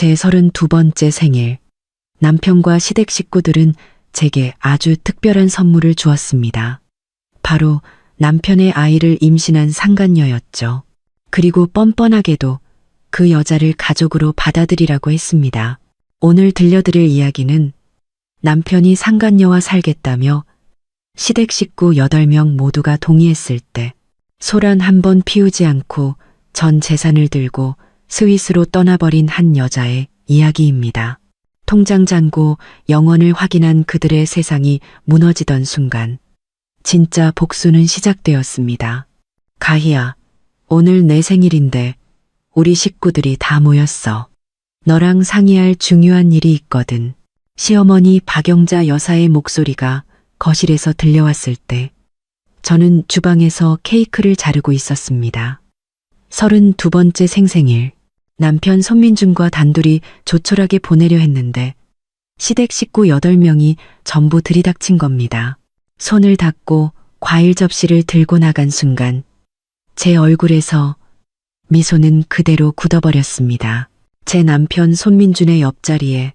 제 32번째 생일. 남편과 시댁 식구들은 제게 아주 특별한 선물을 주었습니다. 바로 남편의 아이를 임신한 상간녀였죠. 그리고 뻔뻔하게도 그 여자를 가족으로 받아들이라고 했습니다. 오늘 들려드릴 이야기는 남편이 상간녀와 살겠다며 시댁 식구 8명 모두가 동의했을 때 소란 한 번 피우지 않고 전 재산을 들고 스위스로 떠나버린 한 여자의 이야기입니다. 통장 잔고 영원을 확인한 그들의 세상이 무너지던 순간 진짜 복수는 시작되었습니다. 가희야, 오늘 내 생일인데 우리 식구들이 다 모였어. 너랑 상의할 중요한 일이 있거든. 시어머니 박영자 여사의 목소리가 거실에서 들려왔을 때 저는 주방에서 케이크를 자르고 있었습니다. 32번째 생생일. 남편 손민준과 단둘이 조촐하게 보내려 했는데 시댁 식구 8명이 전부 들이닥친 겁니다. 손을 닦고 과일 접시를 들고 나간 순간 제 얼굴에서 미소는 그대로 굳어버렸습니다. 제 남편 손민준의 옆자리에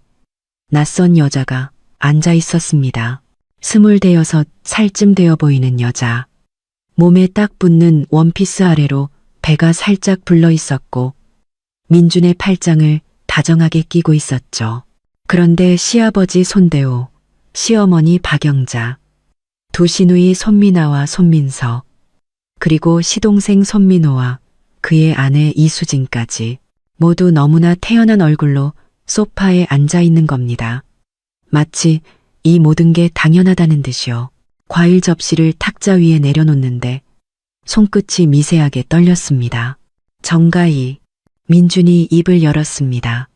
낯선 여자가 앉아 있었습니다. 26 살쯤 되어 보이는 여자. 몸에 딱 붙는 원피스 아래로 배가 살짝 불러 있었고 민준의 팔짱을 다정하게 끼고 있었죠. 그런데 시아버지 손대호, 시어머니 박영자, 두 시누이 손미나와 손민서, 그리고 시동생 손민호와 그의 아내 이수진까지 모두 너무나 태연한 얼굴로 소파에 앉아 있는 겁니다. 마치 이 모든 게 당연하다는 듯이요. 과일 접시를 탁자 위에 내려놓는데 손끝이 미세하게 떨렸습니다. 정가희, 민준이 입을 열었습니다.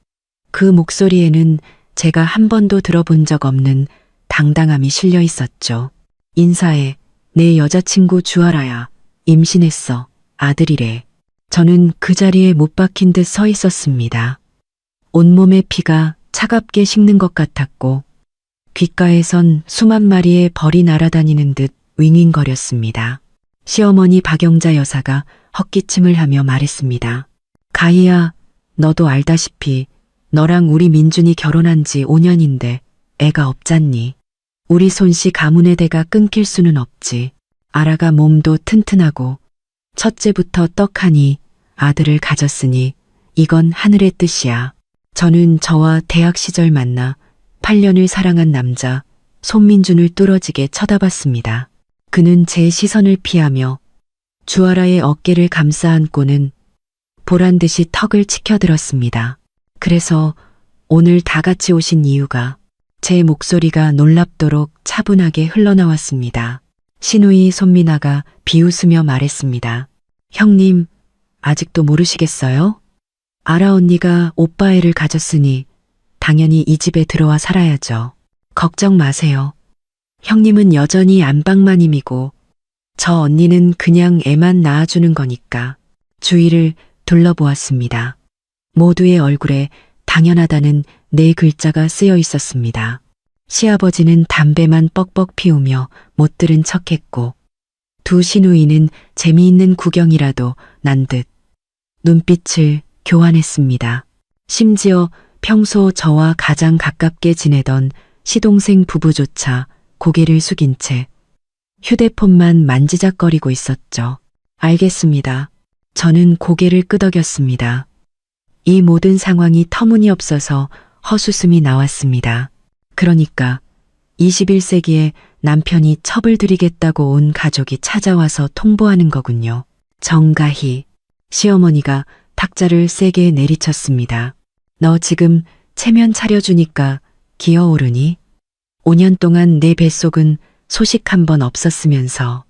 그 목소리에는 제가 한 번도 들어본 적 없는 당당함이 실려 있었죠. 인사해. 내 여자친구 주아라야. 임신했어. 아들이래. 저는 그 자리에 못 박힌 듯 서 있었습니다. 온몸의 피가 차갑게 식는 것 같았고 귓가에선 수만 마리의 벌이 날아다니는 듯 윙윙거렸습니다. 시어머니 박영자 여사가 헛기침을 하며 말했습니다. 가희야, 너도 알다시피 너랑 우리 민준이 결혼한 지 5년인데 애가 없잖니. 우리 손씨 가문의 대가 끊길 수는 없지. 아라가 몸도 튼튼하고 첫째부터 떡하니 아들을 가졌으니 이건 하늘의 뜻이야. 저는 저와 대학 시절 만나 8년을 사랑한 남자 손민준을 뚫어지게 쳐다봤습니다. 그는 제 시선을 피하며 주아라의 어깨를 감싸 안고는 보란듯이 턱을 치켜들었습니다. 그래서 오늘 다 같이 오신 이유가 제 목소리가 놀랍도록 차분하게 흘러나왔습니다. 시누이 손미나가 비웃으며 말했습니다. 형님, 아직도 모르시겠어요? 아라 언니가 오빠 애를 가졌으니 당연히 이 집에 들어와 살아야죠. 걱정 마세요. 형님은 여전히 안방마님이고 저 언니는 그냥 애만 낳아주는 거니까. 주위를 둘러보았습니다. 모두의 얼굴에 당연하다는 4글자가 쓰여 있었습니다. 시아버지는 담배만 뻑뻑 피우며 못 들은 척했고 두 시누이는 재미있는 구경이라도 난 듯 눈빛을 교환했습니다. 심지어 평소 저와 가장 가깝게 지내던 시동생 부부조차 고개를 숙인 채 휴대폰만 만지작거리고 있었죠. 알겠습니다. 저는 고개를 끄덕였습니다. 이 모든 상황이 터무니없어서 헛웃음이 나왔습니다. 그러니까 21세기에 남편이 첩을 들이겠다고 온 가족이 찾아와서 통보하는 거군요. 정가희, 시어머니가 탁자를 세게 내리쳤습니다. 너 지금 체면 차려주니까 기어오르니? 5년 동안 내 뱃속은 소식 한 번 없었으면서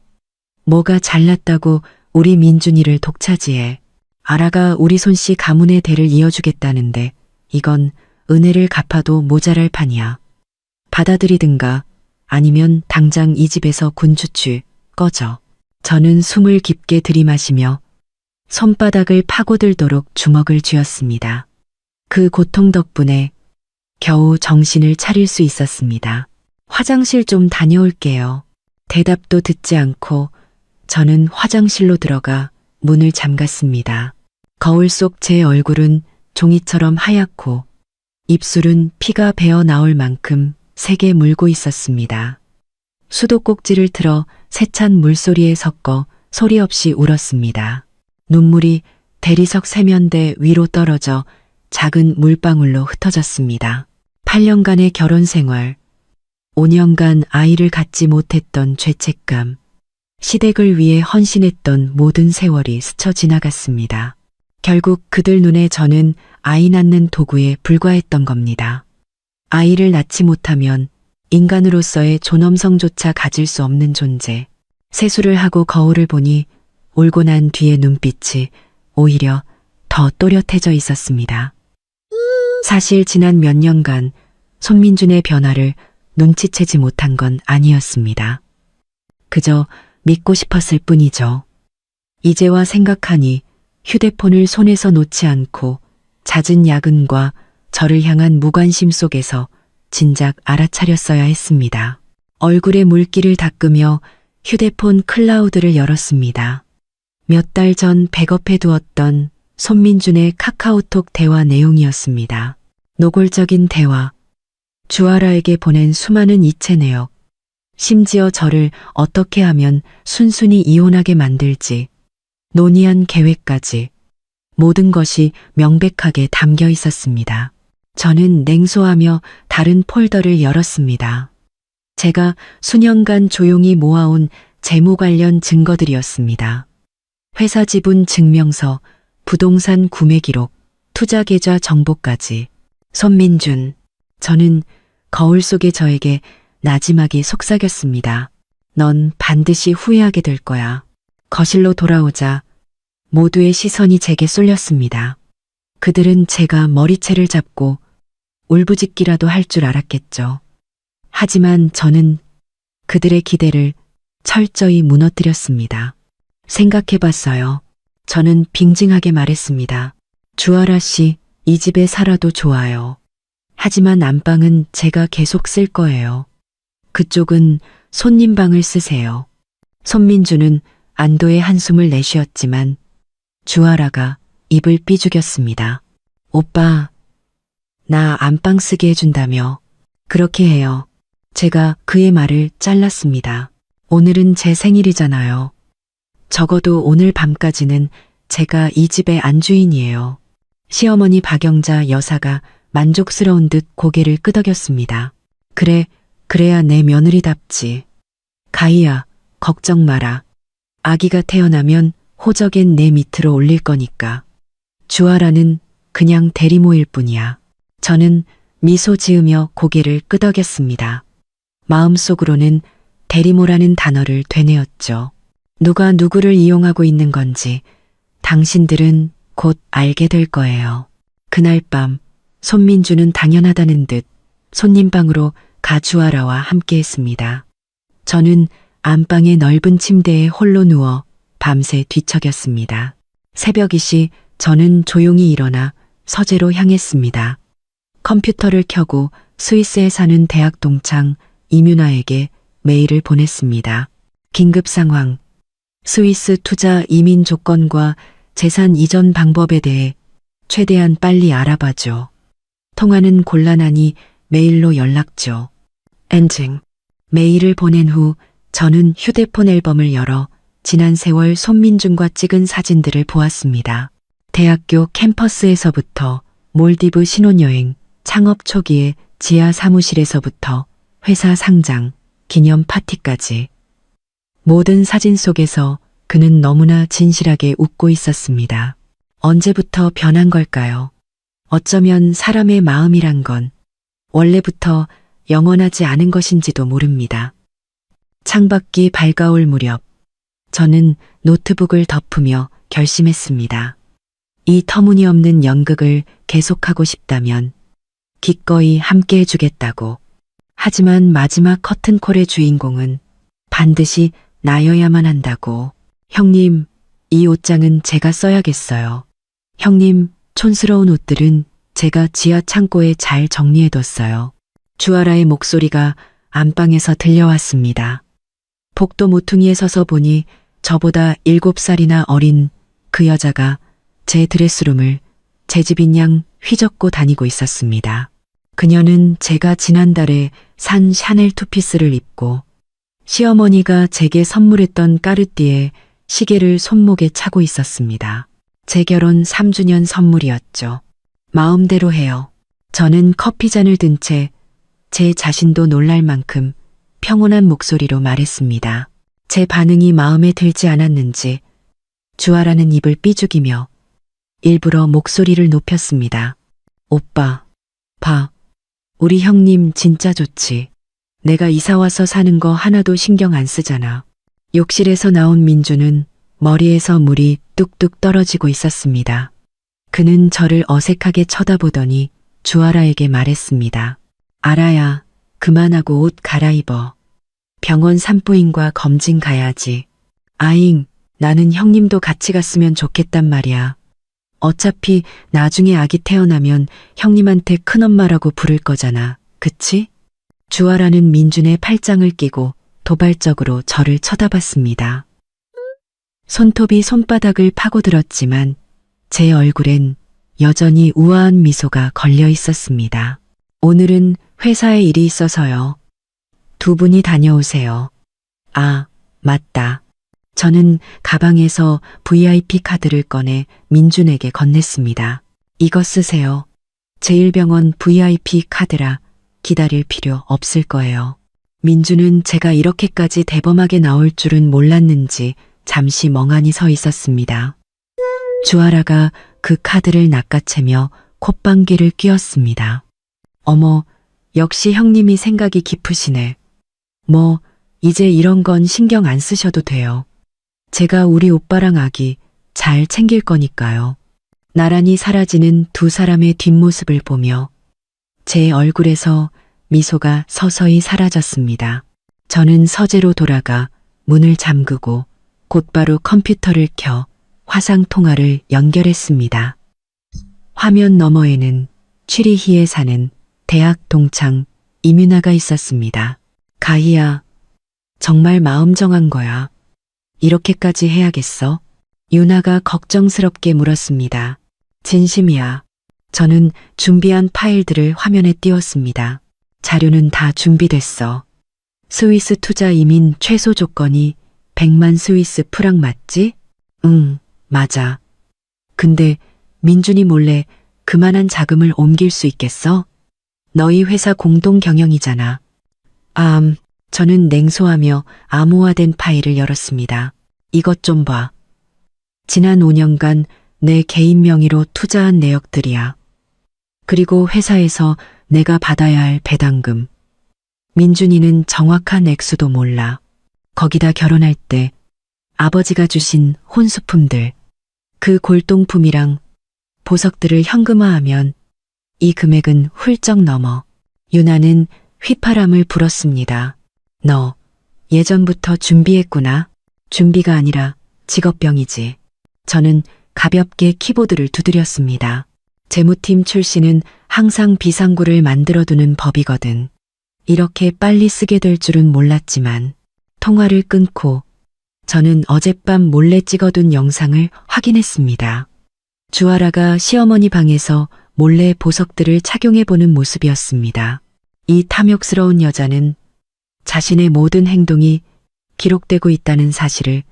뭐가 잘났다고 우리 민준이를 독차지해. 아라가 우리 손씨 가문의 대를 이어주겠다는데 이건 은혜를 갚아도 모자랄 판이야. 받아들이든가 아니면 당장 이 집에서 군추추 꺼져. 저는 숨을 깊게 들이마시며 손바닥을 파고들도록 주먹을 쥐었습니다. 그 고통 덕분에 겨우 정신을 차릴 수 있었습니다. 화장실 좀 다녀올게요. 대답도 듣지 않고 저는 화장실로 들어가 문을 잠갔습니다. 거울 속 제 얼굴은 종이처럼 하얗고 입술은 피가 배어 나올 만큼 세게 물고 있었습니다. 수도꼭지를 틀어 세찬 물소리에 섞어 소리 없이 울었습니다. 눈물이 대리석 세면대 위로 떨어져 작은 물방울로 흩어졌습니다. 8년간의 결혼 생활, 5년간 아이를 갖지 못했던 죄책감, 시댁을 위해 헌신했던 모든 세월이 스쳐 지나갔습니다. 결국 그들 눈에 저는 아이 낳는 도구에 불과했던 겁니다. 아이를 낳지 못하면 인간으로서의 존엄성조차 가질 수 없는 존재. 세수를 하고 거울을 보니 울고 난 뒤의 눈빛이 오히려 더 또렷해져 있었습니다. 사실 지난 몇 년간 손민준의 변화를 눈치채지 못한 건 아니었습니다. 그저 믿고 싶었을 뿐이죠. 이제와 생각하니 휴대폰을 손에서 놓지 않고 잦은 야근과 저를 향한 무관심 속에서 진작 알아차렸어야 했습니다. 얼굴에 물기를 닦으며 휴대폰 클라우드를 열었습니다. 몇 달 전 백업해 두었던 손민준의 카카오톡 대화 내용이었습니다. 노골적인 대화, 주아라에게 보낸 수많은 이체 내역, 심지어 저를 어떻게 하면 순순히 이혼하게 만들지, 논의한 계획까지 모든 것이 명백하게 담겨 있었습니다. 저는 냉소하며 다른 폴더를 열었습니다. 제가 수년간 조용히 모아온 재무 관련 증거들이었습니다. 회사 지분 증명서, 부동산 구매 기록, 투자 계좌 정보까지. 손민준, 저는 거울 속의 저에게 나지막이 속삭였습니다. 넌 반드시 후회하게 될 거야. 거실로 돌아오자 모두의 시선이 제게 쏠렸습니다. 그들은 제가 머리채를 잡고 울부짖기라도 할 줄 알았겠죠. 하지만 저는 그들의 기대를 철저히 무너뜨렸습니다. 생각해봤어요. 저는 빙징하게 말했습니다. 주아라 씨, 이 집에 살아도 좋아요. 하지만 안방은 제가 계속 쓸 거예요. 그쪽은 손님 방을 쓰세요. 손민주는 안도의 한숨을 내쉬었지만 주아라가 입을 삐죽였습니다. 오빠, 나 안방 쓰게 해준다며. 그렇게 해요. 제가 그의 말을 잘랐습니다. 오늘은 제 생일이잖아요. 적어도 오늘 밤까지는 제가 이 집의 안주인이에요. 시어머니 박영자 여사가 만족스러운 듯 고개를 끄덕였습니다. 그래, 그래야 내 며느리답지. 가희야, 걱정 마라. 아기가 태어나면 호적엔 내 밑으로 올릴 거니까. 주아라는 그냥 대리모일 뿐이야. 저는 미소 지으며 고개를 끄덕였습니다. 마음속으로는 대리모라는 단어를 되뇌었죠. 누가 누구를 이용하고 있는 건지 당신들은 곧 알게 될 거예요. 그날 밤 손민주는 당연하다는 듯 손님방으로 가주아라와 함께했습니다. 저는 안방의 넓은 침대에 홀로 누워 밤새 뒤척였습니다. 새벽이시 저는 조용히 일어나 서재로 향했습니다. 컴퓨터를 켜고 스위스에 사는 대학 동창 이뮤나에게 메일을 보냈습니다. 긴급 상황, 스위스 투자 이민 조건과 재산 이전 방법에 대해 최대한 빨리 알아봐줘. 통화는 곤란하니 메일로 연락줘. 엔징. 메일을 보낸 후 저는 휴대폰 앨범을 열어 지난 세월 손민준과 찍은 사진들을 보았습니다. 대학교 캠퍼스에서부터 몰디브 신혼여행, 창업 초기의 지하 사무실에서부터 회사 상장, 기념 파티까지. 모든 사진 속에서 그는 너무나 진실하게 웃고 있었습니다. 언제부터 변한 걸까요? 어쩌면 사람의 마음이란 건 원래부터 영원하지 않은 것인지도 모릅니다. 창밖이 밝아올 무렵 저는 노트북을 덮으며 결심했습니다. 이 터무니없는 연극을 계속하고 싶다면 기꺼이 함께 해주겠다고. 하지만 마지막 커튼콜의 주인공은 반드시 나여야만 한다고. 형님, 이 옷장은 제가 써야겠어요. 형님, 촌스러운 옷들은 제가 지하 창고에 잘 정리해뒀어요. 주아라의 목소리가 안방에서 들려왔습니다. 복도 모퉁이에 서서 보니 저보다 7살이나 어린 그 여자가 제 드레스룸을 제 집인 양 휘젓고 다니고 있었습니다. 그녀는 제가 지난달에 산 샤넬 투피스를 입고 시어머니가 제게 선물했던 까르띠에 시계를 손목에 차고 있었습니다. 제 결혼 3주년 선물이었죠. 마음대로 해요. 저는 커피잔을 든 채 제 자신도 놀랄 만큼 평온한 목소리로 말했습니다. 제 반응이 마음에 들지 않았는지 주아라는 입을 삐죽이며 일부러 목소리를 높였습니다. 오빠, 봐. 우리 형님 진짜 좋지. 내가 이사와서 사는 거 하나도 신경 안 쓰잖아. 욕실에서 나온 민주는 머리에서 물이 뚝뚝 떨어지고 있었습니다. 그는 저를 어색하게 쳐다보더니 주아라에게 말했습니다. 알아야, 그만하고 옷 갈아입어. 병원 산부인과 검진 가야지. 아잉, 나는 형님도 같이 갔으면 좋겠단 말이야. 어차피 나중에 아기 태어나면 형님한테 큰엄마라고 부를 거잖아. 그치? 주아라는 민준의 팔짱을 끼고 도발적으로 저를 쳐다봤습니다. 손톱이 손바닥을 파고들었지만 제 얼굴엔 여전히 우아한 미소가 걸려 있었습니다. 오늘은 회사에 일이 있어서요. 두 분이 다녀오세요. 아, 맞다. 저는 가방에서 VIP 카드를 꺼내 민준에게 건넸습니다. 이거 쓰세요. 제1병원 VIP 카드라 기다릴 필요 없을 거예요. 민준은 제가 이렇게까지 대범하게 나올 줄은 몰랐는지 잠시 멍하니 서 있었습니다. 주아라가 그 카드를 낚아채며 콧방귀를 뀌었습니다. 어머, 역시 형님이 생각이 깊으시네. 뭐, 이제 이런 건 신경 안 쓰셔도 돼요. 제가 우리 오빠랑 아기 잘 챙길 거니까요. 나란히 사라지는 두 사람의 뒷모습을 보며 제 얼굴에서 미소가 서서히 사라졌습니다. 저는 서재로 돌아가 문을 잠그고 곧바로 컴퓨터를 켜 화상 통화를 연결했습니다. 화면 너머에는 취리히에 사는 대학 동창 이민아가 있었습니다. 가희야, 정말 마음 정한 거야. 이렇게까지 해야겠어? 유나가 걱정스럽게 물었습니다. 진심이야. 저는 준비한 파일들을 화면에 띄웠습니다. 자료는 다 준비됐어. 스위스 투자 이민 최소 조건이 100만 스위스 프랑 맞지? 응, 맞아. 근데 민준이 몰래 그만한 자금을 옮길 수 있겠어? 너희 회사 공동 경영이잖아. 저는 냉소하며 암호화된 파일을 열었습니다. 이것 좀 봐. 지난 5년간 내 개인 명의로 투자한 내역들이야. 그리고 회사에서 내가 받아야 할 배당금. 민준이는 정확한 액수도 몰라. 거기다 결혼할 때 아버지가 주신 혼수품들, 그 골동품이랑 보석들을 현금화하면 이 금액은 훌쩍 넘어. 유나는 휘파람을 불었습니다. 너 예전부터 준비했구나. 준비가 아니라 직업병이지. 저는 가볍게 키보드를 두드렸습니다. 재무팀 출신은 항상 비상구를 만들어두는 법이거든. 이렇게 빨리 쓰게 될 줄은 몰랐지만 통화를 끊고 저는 어젯밤 몰래 찍어둔 영상을 확인했습니다. 주아라가 시어머니 방에서 몰래 보석들을 착용해보는 모습이었습니다. 이 탐욕스러운 여자는 자신의 모든 행동이 기록되고 있다는 사실을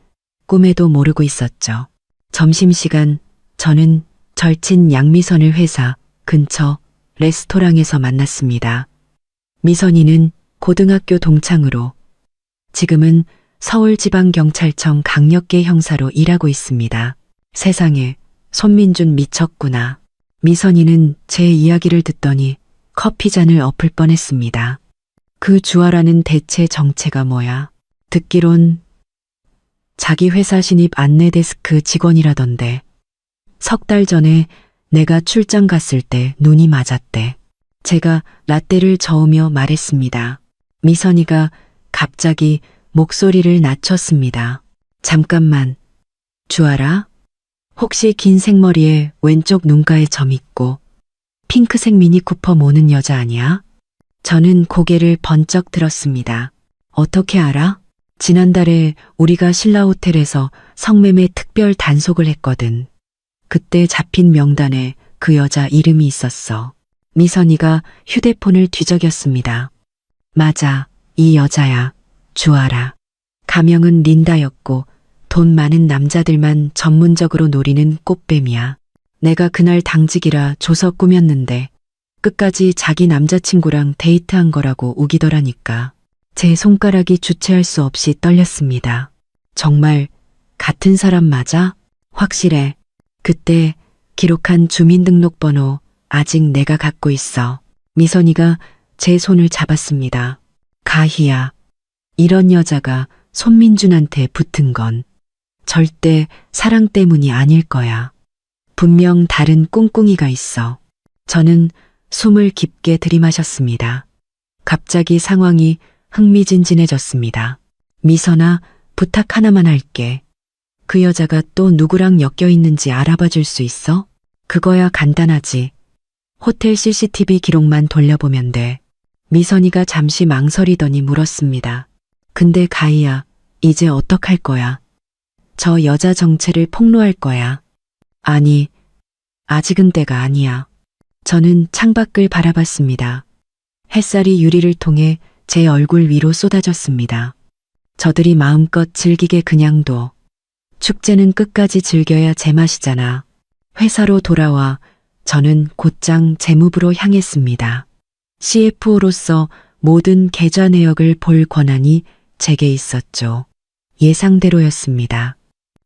꿈에도 모르고 있었죠. 점심시간 저는 절친 양미선을 회사 근처 레스토랑에서 만났습니다. 미선이는 고등학교 동창으로 지금은 서울지방경찰청 강력계 형사로 일하고 있습니다. 세상에, 손민준 미쳤구나. 미선이는 제 이야기를 듣더니 커피잔을 엎을 뻔했습니다. 그 주아라는 대체 정체가 뭐야? 듣기론 자기 회사 신입 안내데스크 직원이라던데. 석 달 전에 내가 출장 갔을 때 눈이 맞았대. 제가 라떼를 저으며 말했습니다. 미선이가 갑자기 목소리를 낮췄습니다. 잠깐만. 주아라? 혹시 긴 생머리에 왼쪽 눈가에 점 있고 핑크색 미니쿠퍼 모는 여자 아니야? 저는 고개를 번쩍 들었습니다. 어떻게 알아? 지난달에 우리가 신라호텔에서 성매매 특별 단속을 했거든. 그때 잡힌 명단에 그 여자 이름이 있었어. 미선이가 휴대폰을 뒤적였습니다. 맞아, 이 여자야. 주아라. 가명은 린다였고 돈 많은 남자들만 전문적으로 노리는 꽃뱀이야. 내가 그날 당직이라 줘서 꾸몄는데 끝까지 자기 남자친구랑 데이트한 거라고 우기더라니까. 제 손가락이 주체할 수 없이 떨렸습니다. 정말 같은 사람 맞아? 확실해. 그때 기록한 주민등록번호 아직 내가 갖고 있어. 미선이가 제 손을 잡았습니다. 가희야. 이런 여자가 손민준한테 붙은 건 절대 사랑 때문이 아닐 거야. 분명 다른 꿍꿍이가 있어. 저는 숨을 깊게 들이마셨습니다. 갑자기 상황이 흥미진진해졌습니다. 미선아, 부탁 하나만 할게. 그 여자가 또 누구랑 엮여 있는지 알아봐 줄 수 있어? 그거야 간단하지. 호텔 CCTV 기록만 돌려보면 돼. 미선이가 잠시 망설이더니 물었습니다. 근데 가희야, 이제 어떡할 거야? 저 여자 정체를 폭로할 거야. 아니, 아직은 때가 아니야. 저는 창밖을 바라봤습니다. 햇살이 유리를 통해 제 얼굴 위로 쏟아졌습니다. 저들이 마음껏 즐기게 그냥 둬. 축제는 끝까지 즐겨야 제맛이잖아. 회사로 돌아와 저는 곧장 재무부로 향했습니다. CFO로서 모든 계좌 내역을 볼 권한이 제게 있었죠. 예상대로였습니다.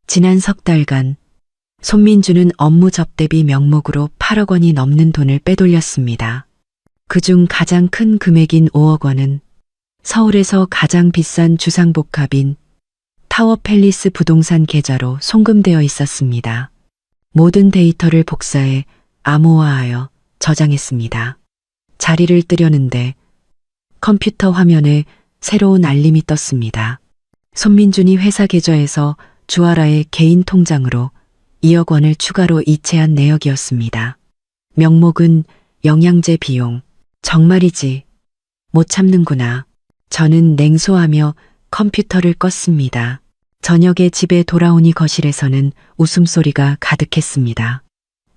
지난 석 달간 손민주는 업무 접대비 명목으로 8억 원이 넘는 돈을 빼돌렸습니다. 그중 가장 큰 금액인 5억 원은 서울에서 가장 비싼 주상복합인 타워팰리스 부동산 계좌로 송금되어 있었습니다. 모든 데이터를 복사해 암호화하여 저장했습니다. 자리를 뜨려는데 컴퓨터 화면에 새로운 알림이 떴습니다. 손민준이 회사 계좌에서 주아라의 개인 통장으로 2억 원을 추가로 이체한 내역이었습니다. 명목은 영양제 비용. 정말이지. 못 참는구나. 저는 냉소하며 컴퓨터를 껐습니다. 저녁에 집에 돌아오니 거실에서는 웃음소리가 가득했습니다.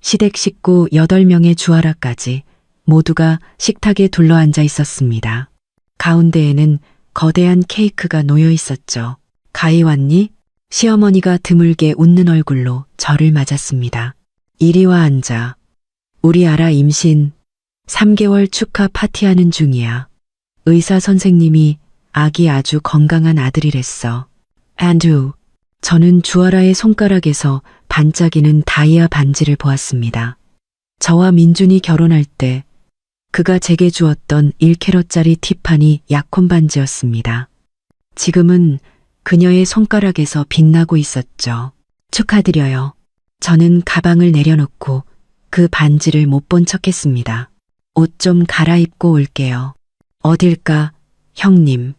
시댁 식구 8명의 주아라까지 모두가 식탁에 둘러앉아 있었습니다. 가운데에는 거대한 케이크가 놓여 있었죠. 가희 왔니? 시어머니가 드물게 웃는 얼굴로 저를 맞았습니다. 이리 와 앉아. 우리 아라 임신 3개월 축하 파티하는 중이야. 의사 선생님이 아기 아주 건강한 아들이랬어. 앤드루. 저는 주아라의 손가락에서 반짝이는 다이아 반지를 보았습니다. 저와 민준이 결혼할 때 그가 제게 주었던 1캐럿짜리 티파니 약혼 반지였습니다. 지금은 그녀의 손가락에서 빛나고 있었죠. 축하드려요. 저는 가방을 내려놓고 그 반지를 못 본 척했습니다. 옷 좀 갈아입고 올게요. 어딜까, 형님.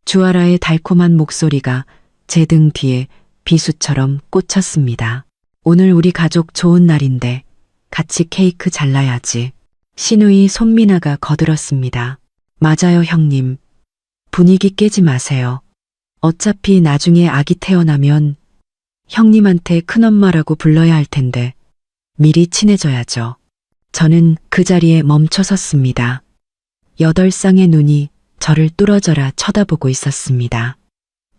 주아라의 달콤한 목소리가 제 등 뒤에 비수처럼 꽂혔습니다. 오늘 우리 가족 좋은 날인데 같이 케이크 잘라야지. 시누이 손미나가 거들었습니다. 맞아요, 형님. 분위기 깨지 마세요. 어차피 나중에 아기 태어나면 형님한테 큰엄마라고 불러야 할 텐데 미리 친해져야죠. 저는 그 자리에 멈춰 섰습니다. 8쌍의 눈이 저를 뚫어져라 쳐다보고 있었습니다.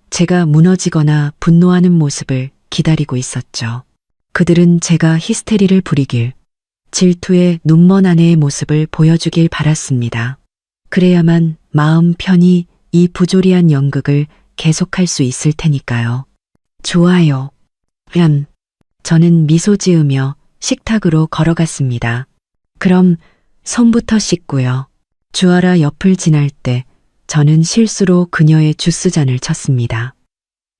제가 무너지거나 분노하는 모습을 기다리고 있었죠. 그들은 제가 히스테리를 부리길, 질투의 눈먼 아내의 모습을 보여주길 바랐습니다. 그래야만 마음 편히 이 부조리한 연극을 계속할 수 있을 테니까요. 좋아요. 저는 미소 지으며 식탁으로 걸어갔습니다. 그럼 손부터 씻고요. 주아라 옆을 지날 때 저는 실수로 그녀의 주스잔을 쳤습니다.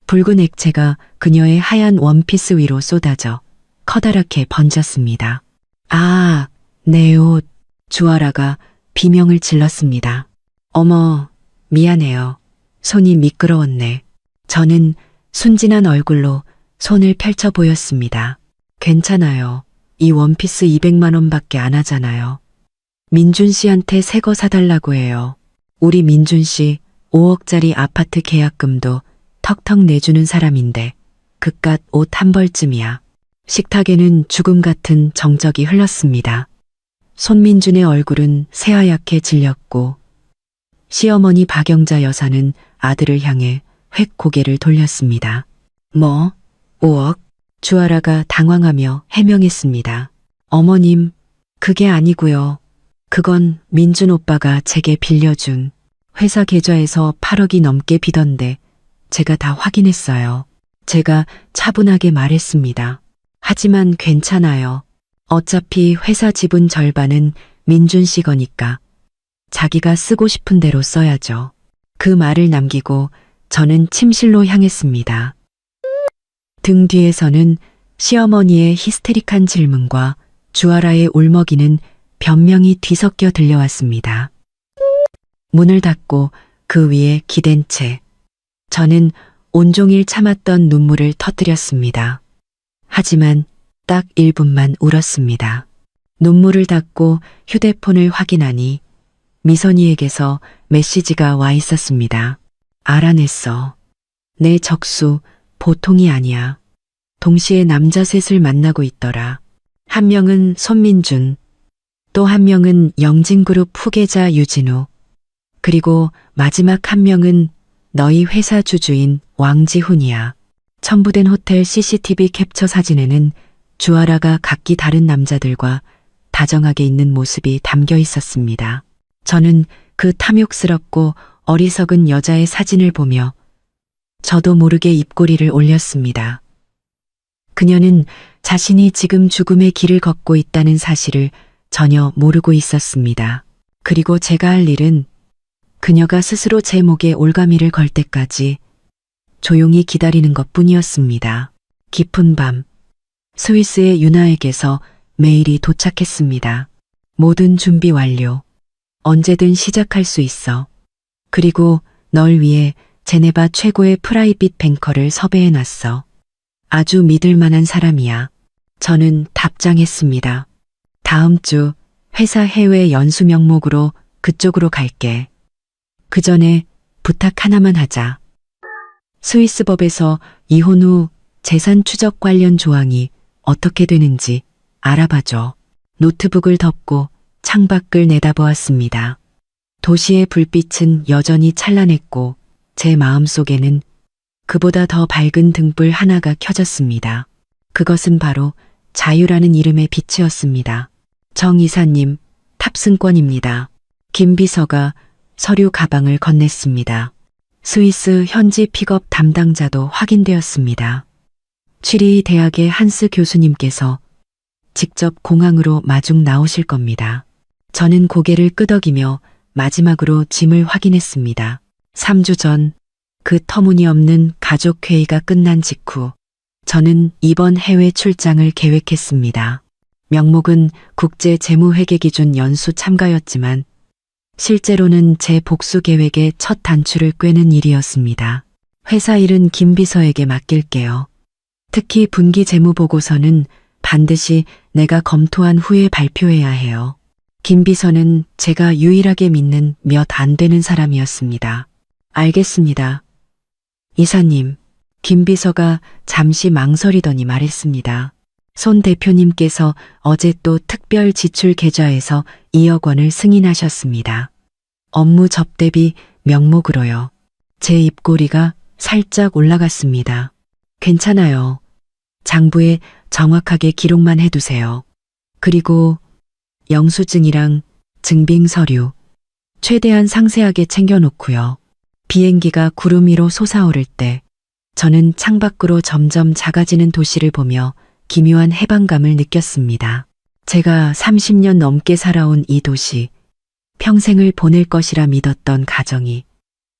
붉은 액체가 그녀의 하얀 원피스 위로 쏟아져 커다랗게 번졌습니다. 아, 내 옷. 주아라가 비명을 질렀습니다. 어머, 미안해요. 손이 미끄러웠네. 저는 순진한 얼굴로 손을 펼쳐 보였습니다. 괜찮아요. 이 원피스 200만 원밖에 안 하잖아요. 민준 씨한테 새 거 사달라고 해요. 우리 민준 씨 5억짜리 아파트 계약금도 턱턱 내주는 사람인데 그깟 옷 한 벌쯤이야. 식탁에는 죽음 같은 정적이 흘렀습니다. 손민준의 얼굴은 새하얗게 질렸고 시어머니 박영자 여사는 아들을 향해 획 고개를 돌렸습니다. 뭐? 5억? 주아라가 당황하며 해명했습니다. 어머님, 그게 아니고요. 그건 민준 오빠가 제게 빌려준 회사 계좌에서 8억이 넘게 비던데 제가 다 확인했어요. 제가 차분하게 말했습니다. 하지만 괜찮아요. 어차피 회사 지분 절반은 민준 씨 거니까 자기가 쓰고 싶은 대로 써야죠. 그 말을 남기고 저는 침실로 향했습니다. 등 뒤에서는 시어머니의 히스테릭한 질문과 주아라의 울먹이는 변명이 뒤섞여 들려왔습니다. 문을 닫고 그 위에 기댄 채 저는 온종일 참았던 눈물을 터뜨렸습니다. 하지만 딱 1분만 울었습니다. 눈물을 닦고 휴대폰을 확인하니 미선이에게서 메시지가 와 있었습니다. 알아냈어. 내 적수 보통이 아니야. 동시에 남자 셋을 만나고 있더라. 한 명은 손민준, 또 한 명은 영진그룹 후계자 유진우, 그리고 마지막 한 명은 너희 회사 주주인 왕지훈이야. 첨부된 호텔 CCTV 캡처 사진에는 주아라가 각기 다른 남자들과 다정하게 있는 모습이 담겨 있었습니다. 저는 그 탐욕스럽고 어리석은 여자의 사진을 보며 저도 모르게 입꼬리를 올렸습니다. 그녀는 자신이 지금 죽음의 길을 걷고 있다는 사실을 전혀 모르고 있었습니다. 그리고 제가 할 일은 그녀가 스스로 제 목에 올가미를 걸 때까지 조용히 기다리는 것뿐이었습니다. 깊은 밤, 스위스의 유나에게서 메일이 도착했습니다. 모든 준비 완료. 언제든 시작할 수 있어. 그리고 널 위해 제네바 최고의 프라이빗 뱅커를 섭외해놨어. 아주 믿을 만한 사람이야. 저는 답장했습니다. 다음 주 회사 해외 연수 명목으로 그쪽으로 갈게. 그 전에 부탁 하나만 하자. 스위스법에서 이혼 후 재산 추적 관련 조항이 어떻게 되는지 알아봐줘. 노트북을 덮고 창밖을 내다보았습니다. 도시의 불빛은 여전히 찬란했고 제 마음속에는 그보다 더 밝은 등불 하나가 켜졌습니다. 그것은 바로 자유라는 이름의 빛이었습니다. 정 이사님, 탑승권입니다. 김 비서가 서류 가방을 건넸습니다. 스위스 현지 픽업 담당자도 확인되었습니다. 취리 대학의 한스 교수님께서 직접 공항으로 마중 나오실 겁니다. 저는 고개를 끄덕이며 마지막으로 짐을 확인했습니다. 3주 전 그 터무니없는 가족회의가 끝난 직후 저는 이번 해외 출장을 계획했습니다. 명목은 국제재무회계기준 연수 참가였지만 실제로는 제 복수 계획의 첫 단추를 꿰는 일이었습니다. 회사 일은 김 비서에게 맡길게요. 특히 분기 재무보고서는 반드시 내가 검토한 후에 발표해야 해요. 김 비서는 제가 유일하게 믿는 몇 안 되는 사람이었습니다. 알겠습니다. 이사님, 김 비서가 잠시 망설이더니 말했습니다. 손 대표님께서 어제 또 특별 지출 계좌에서 2억 원을 승인하셨습니다. 업무 접대비 명목으로요. 제 입꼬리가 살짝 올라갔습니다. 괜찮아요. 장부에 정확하게 기록만 해두세요. 그리고 영수증이랑 증빙 서류 최대한 상세하게 챙겨놓고요. 비행기가 구름 위로 솟아오를 때 저는 창밖으로 점점 작아지는 도시를 보며 기묘한 해방감을 느꼈습니다. 제가 30년 넘게 살아온 이 도시, 평생을 보낼 것이라 믿었던 가정이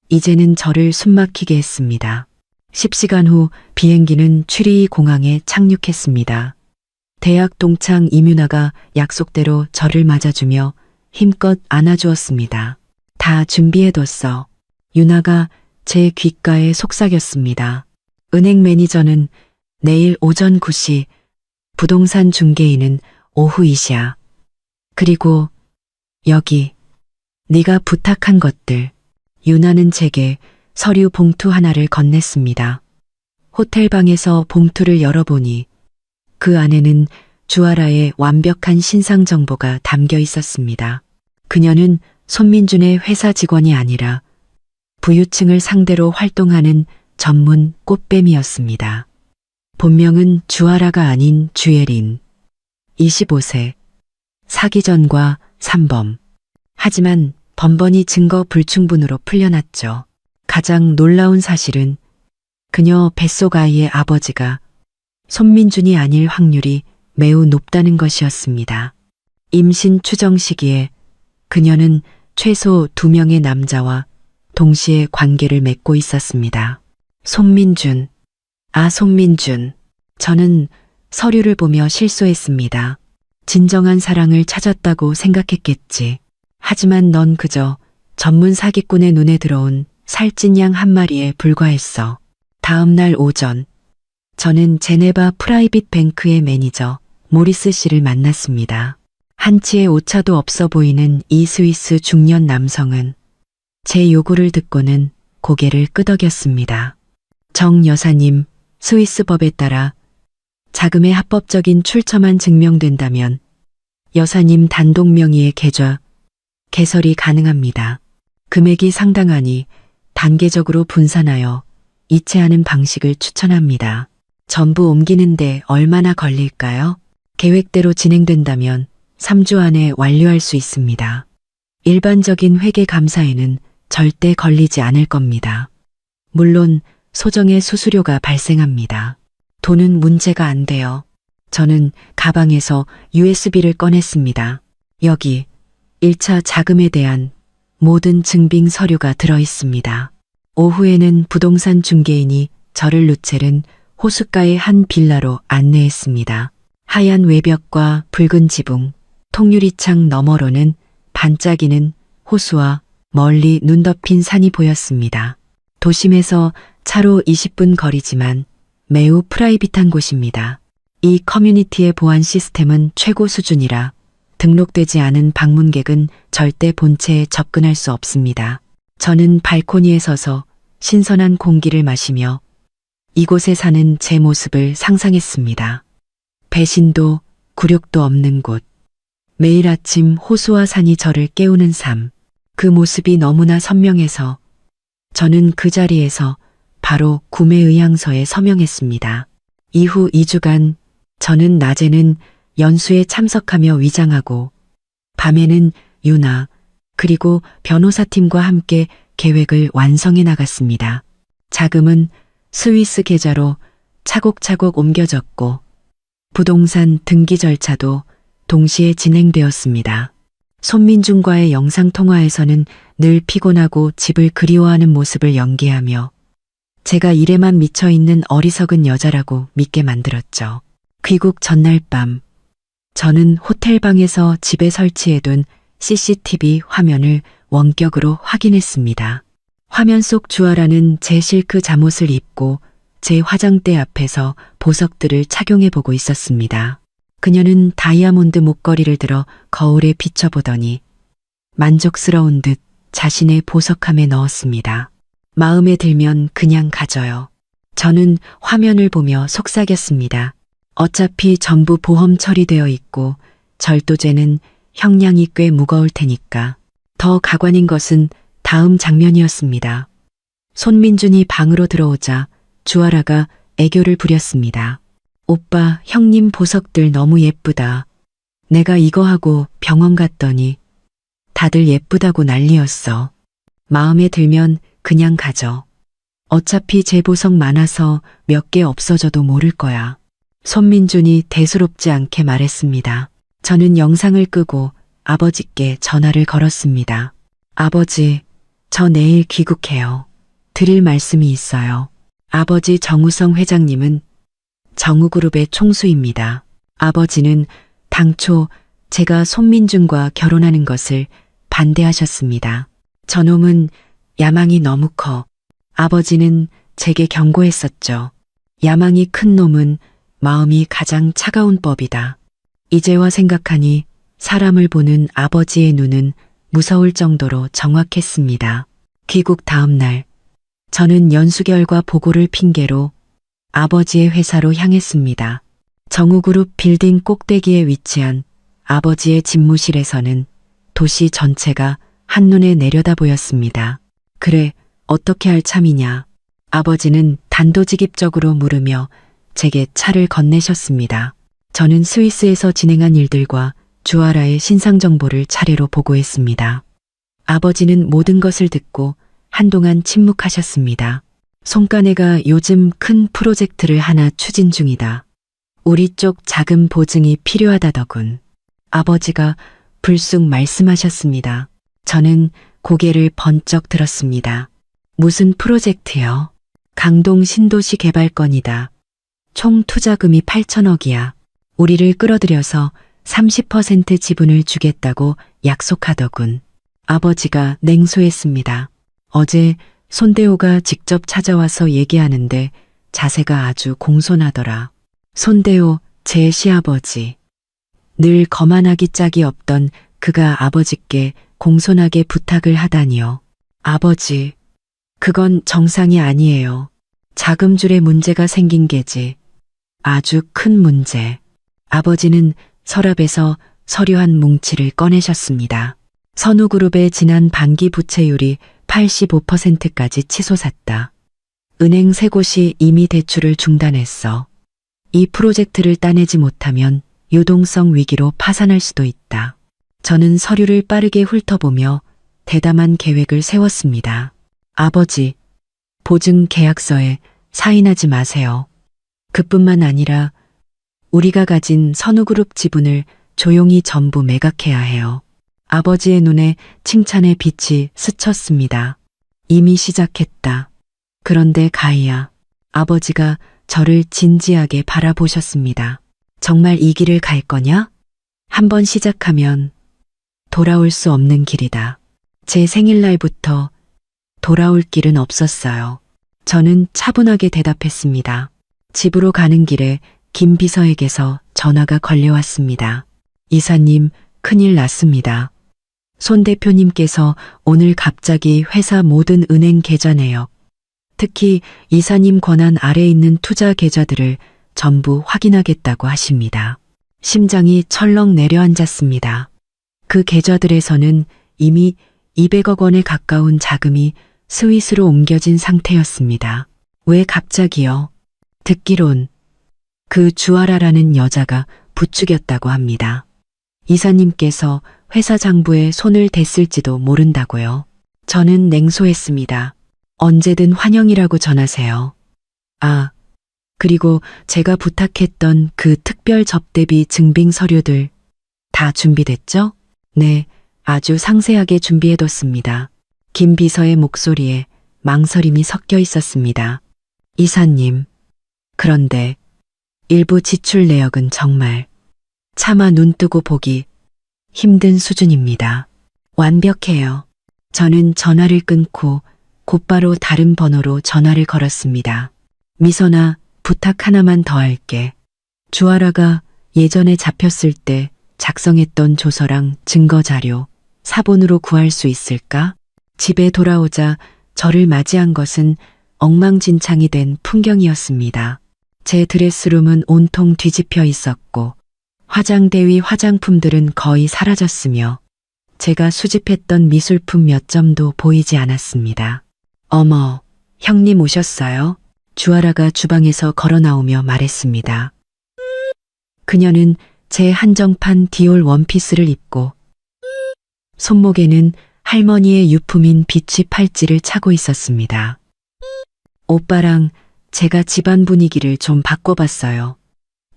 이제는 저를 숨막히게 했습니다. 10시간 후 비행기는 취리 공항에 착륙했습니다. 대학 동창 이뮤나가 약속대로 저를 맞아주며 힘껏 안아주었습니다. 다 준비해뒀어. 유나가 제 귓가에 속삭였습니다. 은행 매니저는 내일 오전 9시, 부동산 중개인은 오후 2시야. 그리고 여기 네가 부탁한 것들. 유나는 제게 서류 봉투 하나를 건넸습니다. 호텔 방에서 봉투를 열어보니 그 안에는 주아라의 완벽한 신상 정보가 담겨 있었습니다. 그녀는 손민준의 회사 직원이 아니라 부유층을 상대로 활동하는 전문 꽃뱀이었습니다. 본명은 주아라가 아닌 주예린. 25세. 사기 전과 산범. 하지만 번번이 증거 불충분으로 풀려났죠. 가장 놀라운 사실은 그녀 뱃속 아이의 아버지가 손민준이 아닐 확률이 매우 높다는 것이었습니다. 임신 추정 시기에 그녀는 최소 2명의 남자와 동시에 관계를 맺고 있었습니다. 손민준. 손민준. 저는 서류를 보며 실소했습니다. 진정한 사랑을 찾았다고 생각했겠지. 하지만 넌 그저 전문 사기꾼의 눈에 들어온 살찐 양 한 마리에 불과했어. 다음 날 오전, 저는 제네바 프라이빗 뱅크의 매니저 모리스 씨를 만났습니다. 한치의 오차도 없어 보이는 이 스위스 중년 남성은 제 요구를 듣고는 고개를 끄덕였습니다. 정 여사님, 스위스 법에 따라 자금의 합법적인 출처만 증명된다면 여사님 단독 명의의 계좌 개설이 가능합니다. 금액이 상당하니 단계적으로 분산하여 이체하는 방식을 추천합니다. 전부 옮기는데 얼마나 걸릴까요? 계획대로 진행된다면 3주 안에 완료할 수 있습니다. 일반적인 회계 감사에는 절대 걸리지 않을 겁니다. 물론 소정의 수수료가 발생합니다. 돈은 문제가 안 돼요. 저는 가방에서 USB를 꺼냈습니다. 여기 1차 자금에 대한 모든 증빙 서류가 들어 있습니다. 오후에는 부동산 중개인이 저를 루첼은 호숫가의 한 빌라로 안내했습니다. 하얀 외벽과 붉은 지붕, 통유리창 너머로는 반짝이는 호수와 멀리 눈 덮인 산이 보였습니다. 도심에서 차로 20분 거리지만 매우 프라이빗한 곳입니다. 이 커뮤니티의 보안 시스템은 최고 수준이라 등록되지 않은 방문객은 절대 본체에 접근할 수 없습니다. 저는 발코니에 서서 신선한 공기를 마시며 이곳에 사는 제 모습을 상상했습니다. 배신도 굴욕도 없는 곳. 매일 아침 호수와 산이 저를 깨우는 삶. 그 모습이 너무나 선명해서 저는 그 자리에서 바로 구매 의향서에 서명했습니다. 이후 2주간 저는 낮에는 연수에 참석하며 위장하고 밤에는 유나 그리고 변호사팀과 함께 계획을 완성해 나갔습니다. 자금은 스위스 계좌로 차곡차곡 옮겨졌고 부동산 등기 절차도 동시에 진행되었습니다. 손민준과의 영상통화에서는 늘 피곤하고 집을 그리워하는 모습을 연기하며 제가 일에만 미쳐있는 어리석은 여자라고 믿게 만들었죠. 귀국 전날 밤, 저는 호텔방에서 집에 설치해둔 CCTV 화면을 원격으로 확인했습니다. 화면 속 주아라는 제 실크 잠옷을 입고 제 화장대 앞에서 보석들을 착용해보고 있었습니다. 그녀는 다이아몬드 목걸이를 들어 거울에 비춰보더니 만족스러운 듯 자신의 보석함에 넣었습니다. 마음에 들면 그냥 가져요. 저는 화면을 보며 속삭였습니다. 어차피 전부 보험 처리되어 있고 절도죄는 형량이 꽤 무거울 테니까. 더 가관인 것은 다음 장면이었습니다. 손민준이 방으로 들어오자 주아라가 애교를 부렸습니다. 오빠, 형님 보석들 너무 예쁘다. 내가 이거 하고 병원 갔더니 다들 예쁘다고 난리였어. 마음에 들면 그냥 가져. 어차피 제 보석 많아서 몇 개 없어져도 모를 거야. 손민준이 대수롭지 않게 말했습니다. 저는 영상을 끄고 아버지께 전화를 걸었습니다. 아버지, 저 내일 귀국해요. 드릴 말씀이 있어요. 아버지 정우성 회장님은 정우그룹의 총수입니다. 아버지는 당초 제가 손민준과 결혼하는 것을 반대하셨습니다. 저놈은 야망이 너무 커. 아버지는 제게 경고했었죠. 야망이 큰 놈은 마음이 가장 차가운 법이다. 이제와 생각하니 사람을 보는 아버지의 눈은 무서울 정도로 정확했습니다. 귀국 다음 날, 저는 연수 결과 보고를 핑계로 아버지의 회사로 향했습니다. 정우그룹 빌딩 꼭대기에 위치한 아버지의 집무실에서는 도시 전체가 한눈에 내려다 보였습니다. 그래, 어떻게 할 참이냐. 아버지는 단도직입적으로 물으며 제게 차를 건네셨습니다. 저는 스위스에서 진행한 일들과 주아라의 신상 정보를 차례로 보고했습니다. 아버지는 모든 것을 듣고 한동안 침묵하셨습니다. 송가네가 요즘 큰 프로젝트를 하나 추진 중이다. 우리 쪽 자금 보증이 필요하다더군. 아버지가 불쑥 말씀하셨습니다. 저는 고개를 번쩍 들었습니다. 무슨 프로젝트요? 강동 신도시 개발건이다. 총 투자금이 8천억이야. 우리를 끌어들여서 30% 지분을 주겠다고 약속하더군. 아버지가 냉소했습니다. 어제 손대호가 직접 찾아와서 얘기하는데 자세가 아주 공손하더라. 손대호, 제 시아버지. 늘 거만하기 짝이 없던 그가 아버지께 공손하게 부탁을 하다니요. 아버지, 그건 정상이 아니에요. 자금줄에 문제가 생긴 게지. 아주 큰 문제. 아버지는 서랍에서 서류 한 뭉치를 꺼내셨습니다. 선우그룹의 지난 반기 부채율이 85%까지 치솟았다. 은행 세 곳이 이미 대출을 중단했어. 이 프로젝트를 따내지 못하면 유동성 위기로 파산할 수도 있다. 저는 서류를 빠르게 훑어보며 대담한 계획을 세웠습니다. 아버지, 보증 계약서에 사인하지 마세요. 그뿐만 아니라 우리가 가진 선우그룹 지분을 조용히 전부 매각해야 해요. 아버지의 눈에 칭찬의 빛이 스쳤습니다. 이미 시작했다. 그런데 가희야, 아버지가 저를 진지하게 바라보셨습니다. 정말 이 길을 갈 거냐? 한번 시작하면 돌아올 수 없는 길이다. 제 생일날부터 돌아올 길은 없었어요. 저는 차분하게 대답했습니다. 집으로 가는 길에 김 비서에게서 전화가 걸려왔습니다. 이사님, 큰일 났습니다. 손 대표님께서 오늘 갑자기 회사 모든 은행 계좌 내역, 특히 이사님 권한 아래 있는 투자 계좌들을 전부 확인하겠다고 하십니다. 심장이 철렁 내려앉았습니다. 그 계좌들에서는 이미 200억 원에 가까운 자금이 스위스로 옮겨진 상태였습니다. 왜 갑자기요? 듣기론 그 주아라라는 여자가 부추겼다고 합니다. 이사님께서 회사 장부에 손을 댔을지도 모른다고요. 저는 냉소했습니다. 언제든 환영이라고 전하세요. 아, 그리고 제가 부탁했던 그 특별 접대비 증빙 서류들 다 준비됐죠? 네, 아주 상세하게 준비해뒀습니다. 김 비서의 목소리에 망설임이 섞여 있었습니다. 이사님, 그런데 일부 지출 내역은 정말 차마 눈 뜨고 보기 힘든 수준입니다. 완벽해요. 저는 전화를 끊고 곧바로 다른 번호로 전화를 걸었습니다. 미선아, 부탁 하나만 더 할게. 주아라가 예전에 잡혔을 때 작성했던 조서랑 증거 자료 사본으로 구할 수 있을까? 집에 돌아오자 저를 맞이한 것은 엉망진창이 된 풍경이었습니다. 제 드레스룸은 온통 뒤집혀 있었고 화장대 위 화장품들은 거의 사라졌으며 제가 수집했던 미술품 몇 점도 보이지 않았습니다. 어머, 형님 오셨어요? 주아라가 주방에서 걸어 나오며 말했습니다. 그녀는 제 한정판 디올 원피스를 입고 손목에는 할머니의 유품인 비치 팔찌를 차고 있었습니다. 오빠랑 제가 집안 분위기를 좀 바꿔봤어요.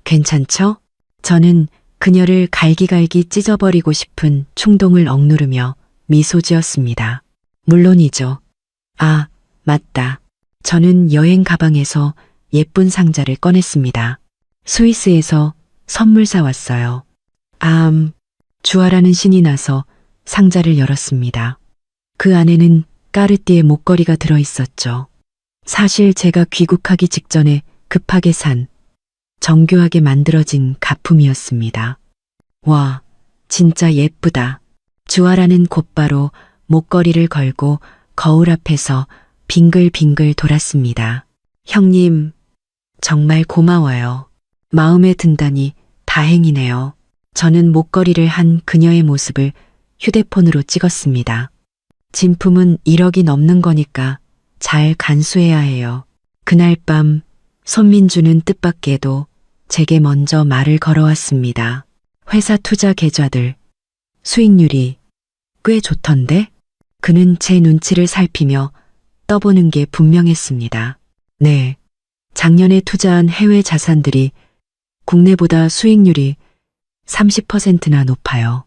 괜찮죠? 저는 그녀를 갈기갈기 찢어버리고 싶은 충동을 억누르며 미소 지었습니다. 물론이죠. 아, 맞다. 저는 여행 가방에서 예쁜 상자를 꺼냈습니다. 스위스에서 선물 사왔어요. 주아라는 신이 나서 상자를 열었습니다. 그 안에는 까르띠에 목걸이가 들어있었죠. 사실 제가 귀국하기 직전에 급하게 산 정교하게 만들어진 가품이었습니다. 와, 진짜 예쁘다. 주아라는 곧바로 목걸이를 걸고 거울 앞에서 빙글빙글 돌았습니다. 형님, 정말 고마워요. 마음에 든다니 다행이네요. 저는 목걸이를 한 그녀의 모습을 휴대폰으로 찍었습니다. 진품은 1억이 넘는 거니까 잘 간수해야 해요. 그날 밤 손민주는 뜻밖에도 제게 먼저 말을 걸어왔습니다. 회사 투자 계좌들 수익률이 꽤 좋던데? 그는 제 눈치를 살피며 떠보는 게 분명했습니다. 네. 작년에 투자한 해외 자산들이 국내보다 수익률이 30%나 높아요.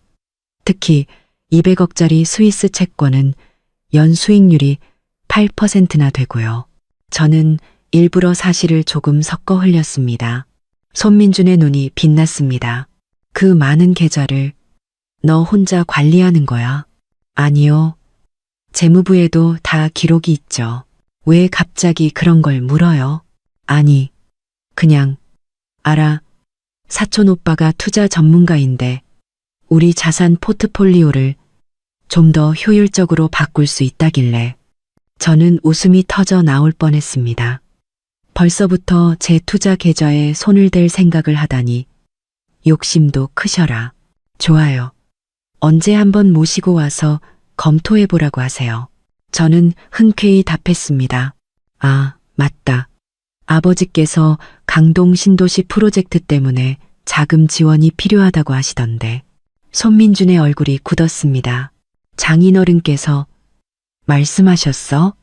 특히 200억짜리 스위스 채권은 연 수익률이 8%나 되고요. 저는 일부러 사실을 조금 섞어 흘렸습니다. 손민준의 눈이 빛났습니다. 그 많은 계좌를 너 혼자 관리하는 거야? 아니요. 재무부에도 다 기록이 있죠. 왜 갑자기 그런 걸 물어요? 아니, 그냥 알아. 사촌 오빠가 투자 전문가인데 우리 자산 포트폴리오를 좀 더 효율적으로 바꿀 수 있다길래 저는 웃음이 터져 나올 뻔했습니다. 벌써부터 제 투자 계좌에 손을 댈 생각을 하다니 욕심도 크셔라. 좋아요. 언제 한번 모시고 와서 검토해보라고 하세요. 저는 흔쾌히 답했습니다. 아, 맞다. 아버지께서 강동 신도시 프로젝트 때문에 자금 지원이 필요하다고 하시던데. 손민준의 얼굴이 굳었습니다. 장인어른께서 말씀하셨어?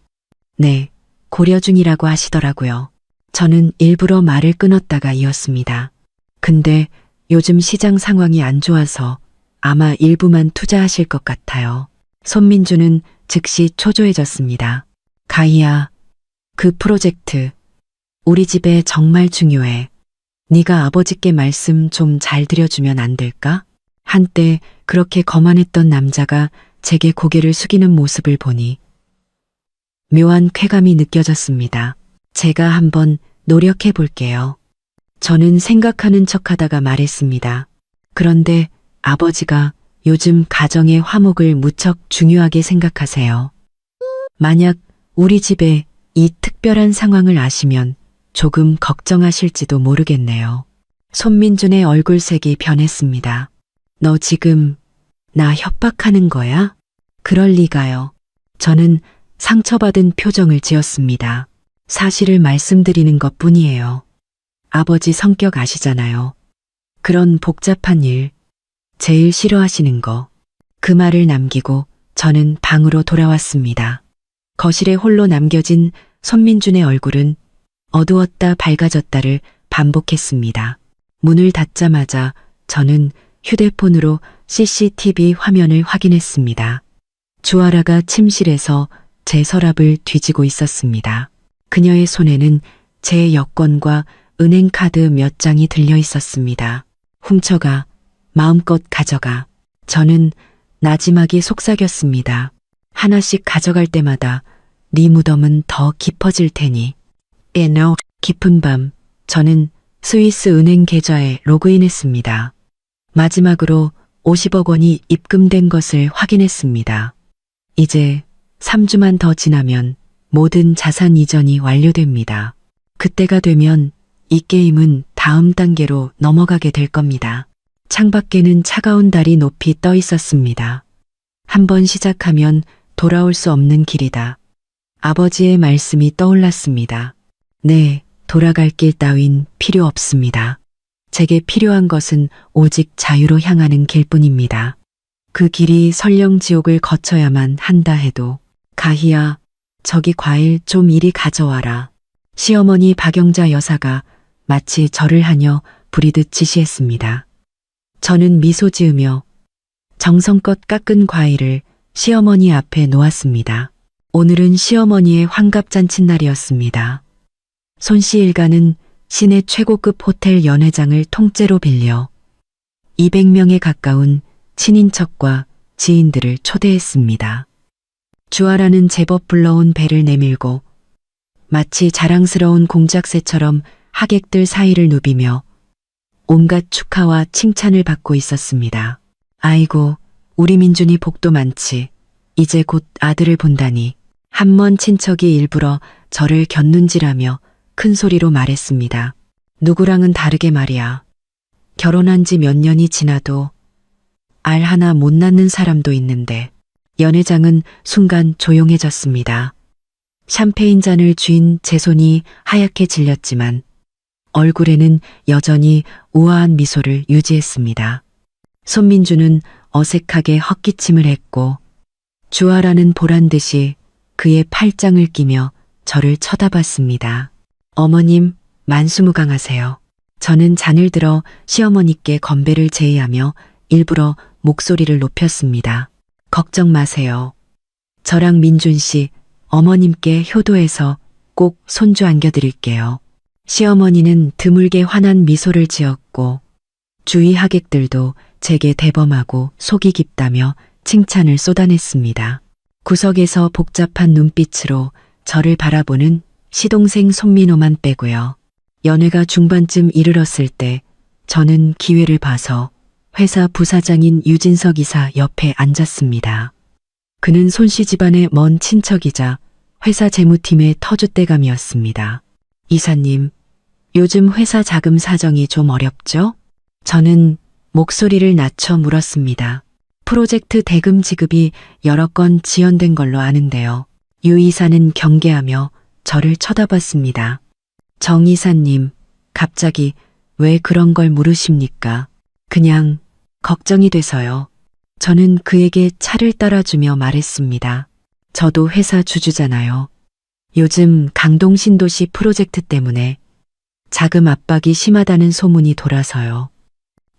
네, 고려 중이라고 하시더라고요. 저는 일부러 말을 끊었다가 이었습니다. 근데 요즘 시장 상황이 안 좋아서 아마 일부만 투자하실 것 같아요. 손민주는 즉시 초조해졌습니다. 가희야, 그 프로젝트 우리 집에 정말 중요해. 네가 아버지께 말씀 좀 잘 드려주면 안 될까? 한때 그렇게 거만했던 남자가 제게 고개를 숙이는 모습을 보니 묘한 쾌감이 느껴졌습니다. 제가 한번 노력해 볼게요. 저는 생각하는 척하다가 말했습니다. 그런데 아버지가 요즘 가정의 화목을 무척 중요하게 생각하세요. 만약 우리 집에 이 특별한 상황을 아시면 조금 걱정하실지도 모르겠네요. 손민준의 얼굴색이 변했습니다. 너 지금 나 협박하는 거야? 그럴 리가요. 저는 상처받은 표정을 지었습니다. 사실을 말씀드리는 것 뿐이에요. 아버지 성격 아시잖아요. 그런 복잡한 일, 제일 싫어하시는 거. 그 말을 남기고 저는 방으로 돌아왔습니다. 거실에 홀로 남겨진 손민준의 얼굴은 어두웠다 밝아졌다를 반복했습니다. 문을 닫자마자 저는 휴대폰으로 CCTV 화면을 확인했습니다. 주아라가 침실에서 제 서랍을 뒤지고 있었습니다. 그녀의 손에는 제 여권과 은행카드 몇 장이 들려 있었습니다. 훔쳐가, 마음껏 가져가. 저는 나지막이 속삭였습니다. 하나씩 가져갈 때마다 네 무덤은 더 깊어질 테니. 깊은 밤, 저는 스위스 은행 계좌에 로그인했습니다. 마지막으로 50억 원이 입금된 것을 확인했습니다. 이제 3주만 더 지나면 모든 자산 이전이 완료됩니다. 그때가 되면 이 게임은 다음 단계로 넘어가게 될 겁니다. 창밖에는 차가운 달이 높이 떠 있었습니다. 한번 시작하면 돌아올 수 없는 길이다. 아버지의 말씀이 떠올랐습니다. 네, 돌아갈 길 따윈 필요 없습니다. 제게 필요한 것은 오직 자유로 향하는 길뿐입니다. 그 길이 설령 지옥을 거쳐야만 한다 해도. 가희야, 저기 과일 좀 이리 가져와라. 시어머니 박영자 여사가 마치 저를 하녀 부리듯 지시했습니다. 저는 미소 지으며 정성껏 깎은 과일을 시어머니 앞에 놓았습니다. 오늘은 시어머니의 환갑잔칫날이었습니다. 손씨 일가는 시내 최고급 호텔 연회장을 통째로 빌려 200명에 가까운 친인척과 지인들을 초대했습니다. 주아라는 제법 불러온 배를 내밀고 마치 자랑스러운 공작새처럼 하객들 사이를 누비며 온갖 축하와 칭찬을 받고 있었습니다. 아이고, 우리 민준이 복도 많지. 이제 곧 아들을 본다니. 한 먼 친척이 일부러 저를 곁눈질하며 큰 소리로 말했습니다. 누구랑은 다르게 말이야. 결혼한 지 몇 년이 지나도 알 하나 못 낳는 사람도 있는데 연회장은 순간 조용해졌습니다. 샴페인 잔을 쥔 제 손이 하얗게 질렸지만 얼굴에는 여전히 우아한 미소를 유지했습니다. 손민주는 어색하게 헛기침을 했고 주아라는 보란 듯이 그의 팔짱을 끼며 저를 쳐다봤습니다. 어머님, 만수무강하세요. 저는 잔을 들어 시어머니께 건배를 제의하며 일부러 목소리를 높였습니다. 걱정 마세요. 저랑 민준 씨, 어머님께 효도해서 꼭 손주 안겨드릴게요. 시어머니는 드물게 환한 미소를 지었고 주위 하객들도 제게 대범하고 속이 깊다며 칭찬을 쏟아냈습니다. 구석에서 복잡한 눈빛으로 저를 바라보는 시동생 손민호만 빼고요. 연회가 중반쯤 이르렀을 때 저는 기회를 봐서 회사 부사장인 유진석 이사 옆에 앉았습니다. 그는 손씨 집안의 먼 친척이자 회사 재무팀의 터줏대감이었습니다. 이사님, 요즘 회사 자금 사정이 좀 어렵죠? 저는 목소리를 낮춰 물었습니다. 프로젝트 대금 지급이 여러 건 지연된 걸로 아는데요. 유 이사는 경계하며 저를 쳐다봤습니다. 정 이사님, 갑자기 왜 그런 걸 물으십니까? 그냥 걱정이 돼서요. 저는 그에게 차를 따라주며 말했습니다. 저도 회사 주주잖아요. 요즘 강동 신도시 프로젝트 때문에 자금 압박이 심하다는 소문이 돌아서요.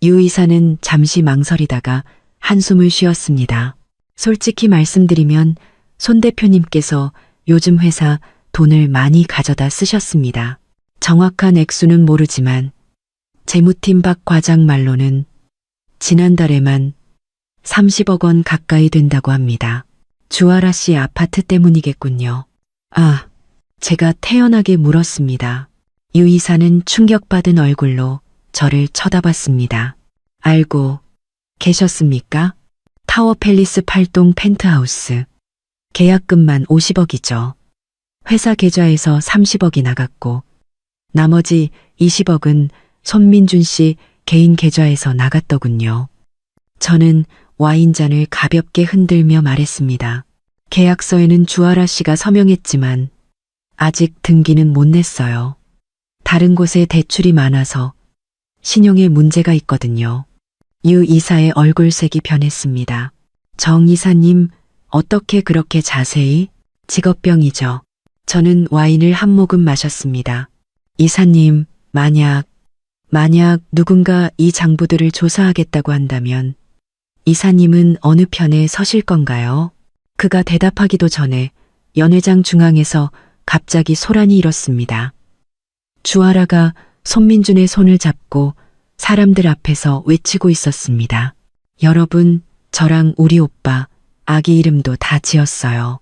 유 이사는 잠시 망설이다가 한숨을 쉬었습니다. 솔직히 말씀드리면 손 대표님께서 요즘 회사 돈을 많이 가져다 쓰셨습니다. 정확한 액수는 모르지만 재무팀 박 과장 말로는 지난달에만 30억 원 가까이 된다고 합니다. 주아라 씨 아파트 때문이겠군요. 아, 제가 태연하게 물었습니다. 유 이사는 충격받은 얼굴로 저를 쳐다봤습니다. 알고 계셨습니까? 타워 팰리스 8동 펜트하우스. 계약금만 50억이죠. 회사 계좌에서 30억이 나갔고 나머지 20억은 손민준 씨 개인 계좌에서 나갔더군요. 저는 와인잔을 가볍게 흔들며 말했습니다. 계약서에는 주아라 씨가 서명했지만 아직 등기는 못 냈어요. 다른 곳에 대출이 많아서 신용에 문제가 있거든요. 유 이사의 얼굴색이 변했습니다. 정 이사님, 어떻게 그렇게 자세히? 직업병이죠. 저는 와인을 한 모금 마셨습니다. 이사님, 만약 누군가 이 장부들을 조사하겠다고 한다면 이사님은 어느 편에 서실 건가요? 그가 대답하기도 전에 연회장 중앙에서 갑자기 소란이 일었습니다. 주아라가 손민준의 손을 잡고 사람들 앞에서 외치고 있었습니다. 여러분, 저랑 우리 오빠 아기 이름도 다 지었어요.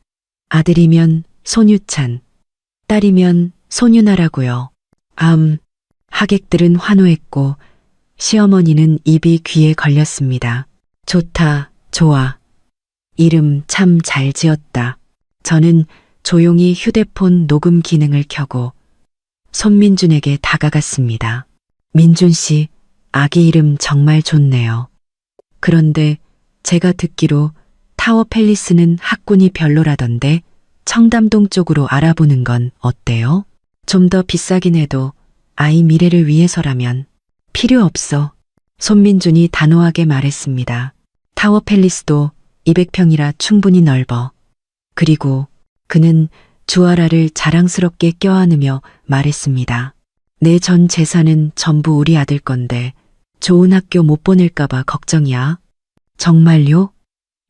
아들이면 손유찬, 딸이면 손유나라고요. 하객들은 환호했고 시어머니는 입이 귀에 걸렸습니다. 좋다, 좋아. 이름 참 잘 지었다. 저는 조용히 휴대폰 녹음 기능을 켜고 손민준에게 다가갔습니다. 민준 씨, 아기 이름 정말 좋네요. 그런데 제가 듣기로 타워 팰리스는 학군이 별로라던데 청담동 쪽으로 알아보는 건 어때요? 좀 더 비싸긴 해도 아이 미래를 위해서라면. 필요 없어. 손민준이 단호하게 말했습니다. 타워 팰리스도 200평이라 충분히 넓어. 그리고 그는 주아라를 자랑스럽게 껴안으며 말했습니다. 내 전 재산은 전부 우리 아들 건데 좋은 학교 못 보낼까봐 걱정이야. 정말요?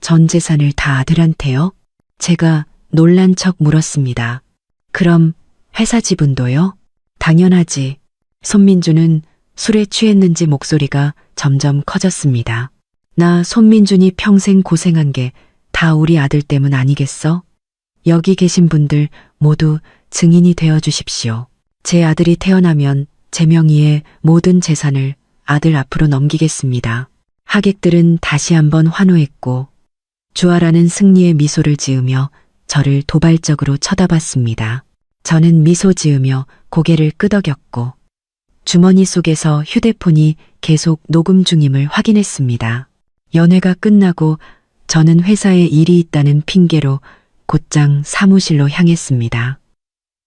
전 재산을 다 아들한테요? 제가 놀란 척 물었습니다. 그럼 회사 지분도요? 당연하지. 손민준은 술에 취했는지 목소리가 점점 커졌습니다. 나 손민준이 평생 고생한 게 다 우리 아들 때문 아니겠어? 여기 계신 분들 모두 증인이 되어 주십시오. 제 아들이 태어나면 제 명의의 모든 재산을 아들 앞으로 넘기겠습니다. 하객들은 다시 한번 환호했고 주아라는 승리의 미소를 지으며 저를 도발적으로 쳐다봤습니다. 저는 미소 지으며 고개를 끄덕였고 주머니 속에서 휴대폰이 계속 녹음 중임을 확인했습니다. 연회가 끝나고 저는 회사에 일이 있다는 핑계로 곧장 사무실로 향했습니다.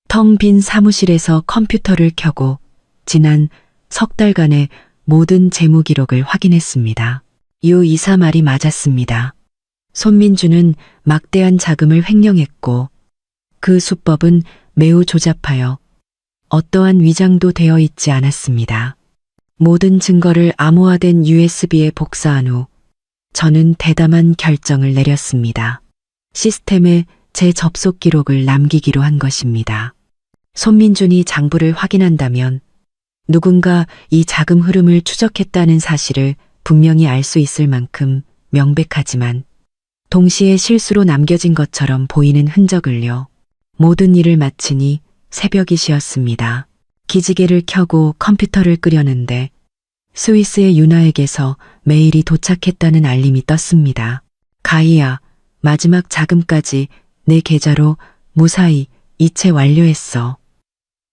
텅 빈 사무실에서 컴퓨터를 켜고 지난 석 달간의 모든 재무 기록을 확인했습니다. 유 이사 말이 맞았습니다. 손민주는 막대한 자금을 횡령했고 그 수법은 매우 조잡하여 어떠한 위장도 되어 있지 않았습니다. 모든 증거를 암호화된 USB에 복사한 후 저는 대담한 결정을 내렸습니다. 시스템에 제 접속 기록을 남기기로 한 것입니다. 손민준이 장부를 확인한다면 누군가 이 자금 흐름을 추적했다는 사실을 분명히 알 수 있을 만큼 명백하지만 동시에 실수로 남겨진 것처럼 보이는 흔적을요. 모든 일을 마치니 새벽이 시었습니다. 기지개를 켜고 컴퓨터를 끄려는데 스위스의 유나에게서 메일이 도착했다는 알림이 떴습니다. 가희야, 마지막 자금까지 내 계좌로 무사히 이체 완료했어.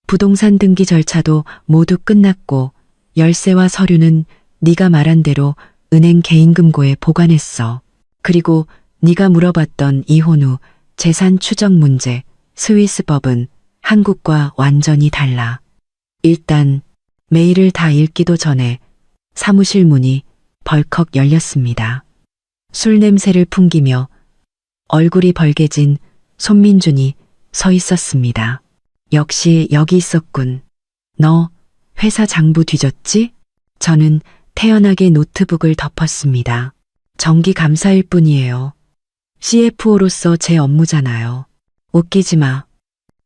부동산 등기 절차도 모두 끝났고 열쇠와 서류는 네가 말한 대로 은행 개인금고에 보관했어. 그리고 네가 물어봤던 이혼 후 재산 추적 문제, 스위스 법은 한국과 완전히 달라. 일단 메일을 다 읽기도 전에 사무실 문이 벌컥 열렸습니다. 술 냄새를 풍기며 얼굴이 벌개진 손민준이 서 있었습니다. 역시 여기 있었군. 너 회사 장부 뒤졌지? 저는 태연하게 노트북을 덮었습니다. 정기 감사일 뿐이에요. CFO로서 제 업무잖아요. 웃기지 마.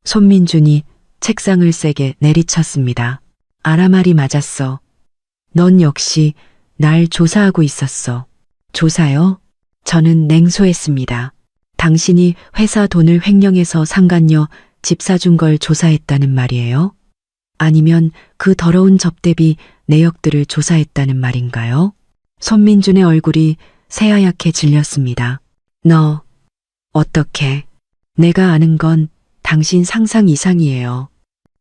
손민준이 책상을 세게 내리쳤습니다. 아라말이 맞았어. 넌 역시 날 조사하고 있었어. 조사요? 저는 냉소했습니다. 당신이 회사 돈을 횡령해서 상간녀 집 사준 걸 조사했다는 말이에요? 아니면 그 더러운 접대비 내역들을 조사했다는 말인가요? 손민준의 얼굴이 새하얗게 질렸습니다. 너, 어떻게? 내가 아는 건 당신 상상 이상이에요.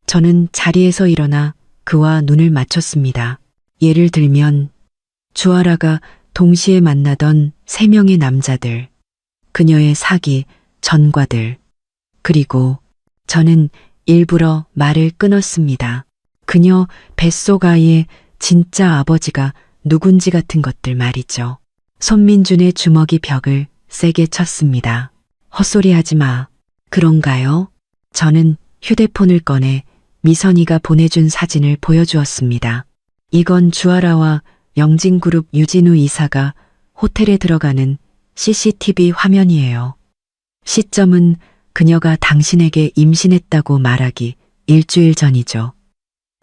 저는 자리에서 일어나 그와 눈을 맞췄습니다. 예를 들면 주아라가 동시에 만나던 3명의 남자들, 그녀의 사기, 전과들, 그리고 저는 일부러 말을 끊었습니다. 그녀 뱃속 아이의 진짜 아버지가 누군지 같은 것들 말이죠. 손민준의 주먹이 벽을 세게 쳤습니다. 헛소리하지 마. 그런가요? 저는 휴대폰을 꺼내 미선이가 보내준 사진을 보여주었습니다. 이건 주아라와 영진그룹 유진우 이사가 호텔에 들어가는 CCTV 화면이에요. 시점은 그녀가 당신에게 임신했다고 말하기 일주일 전이죠.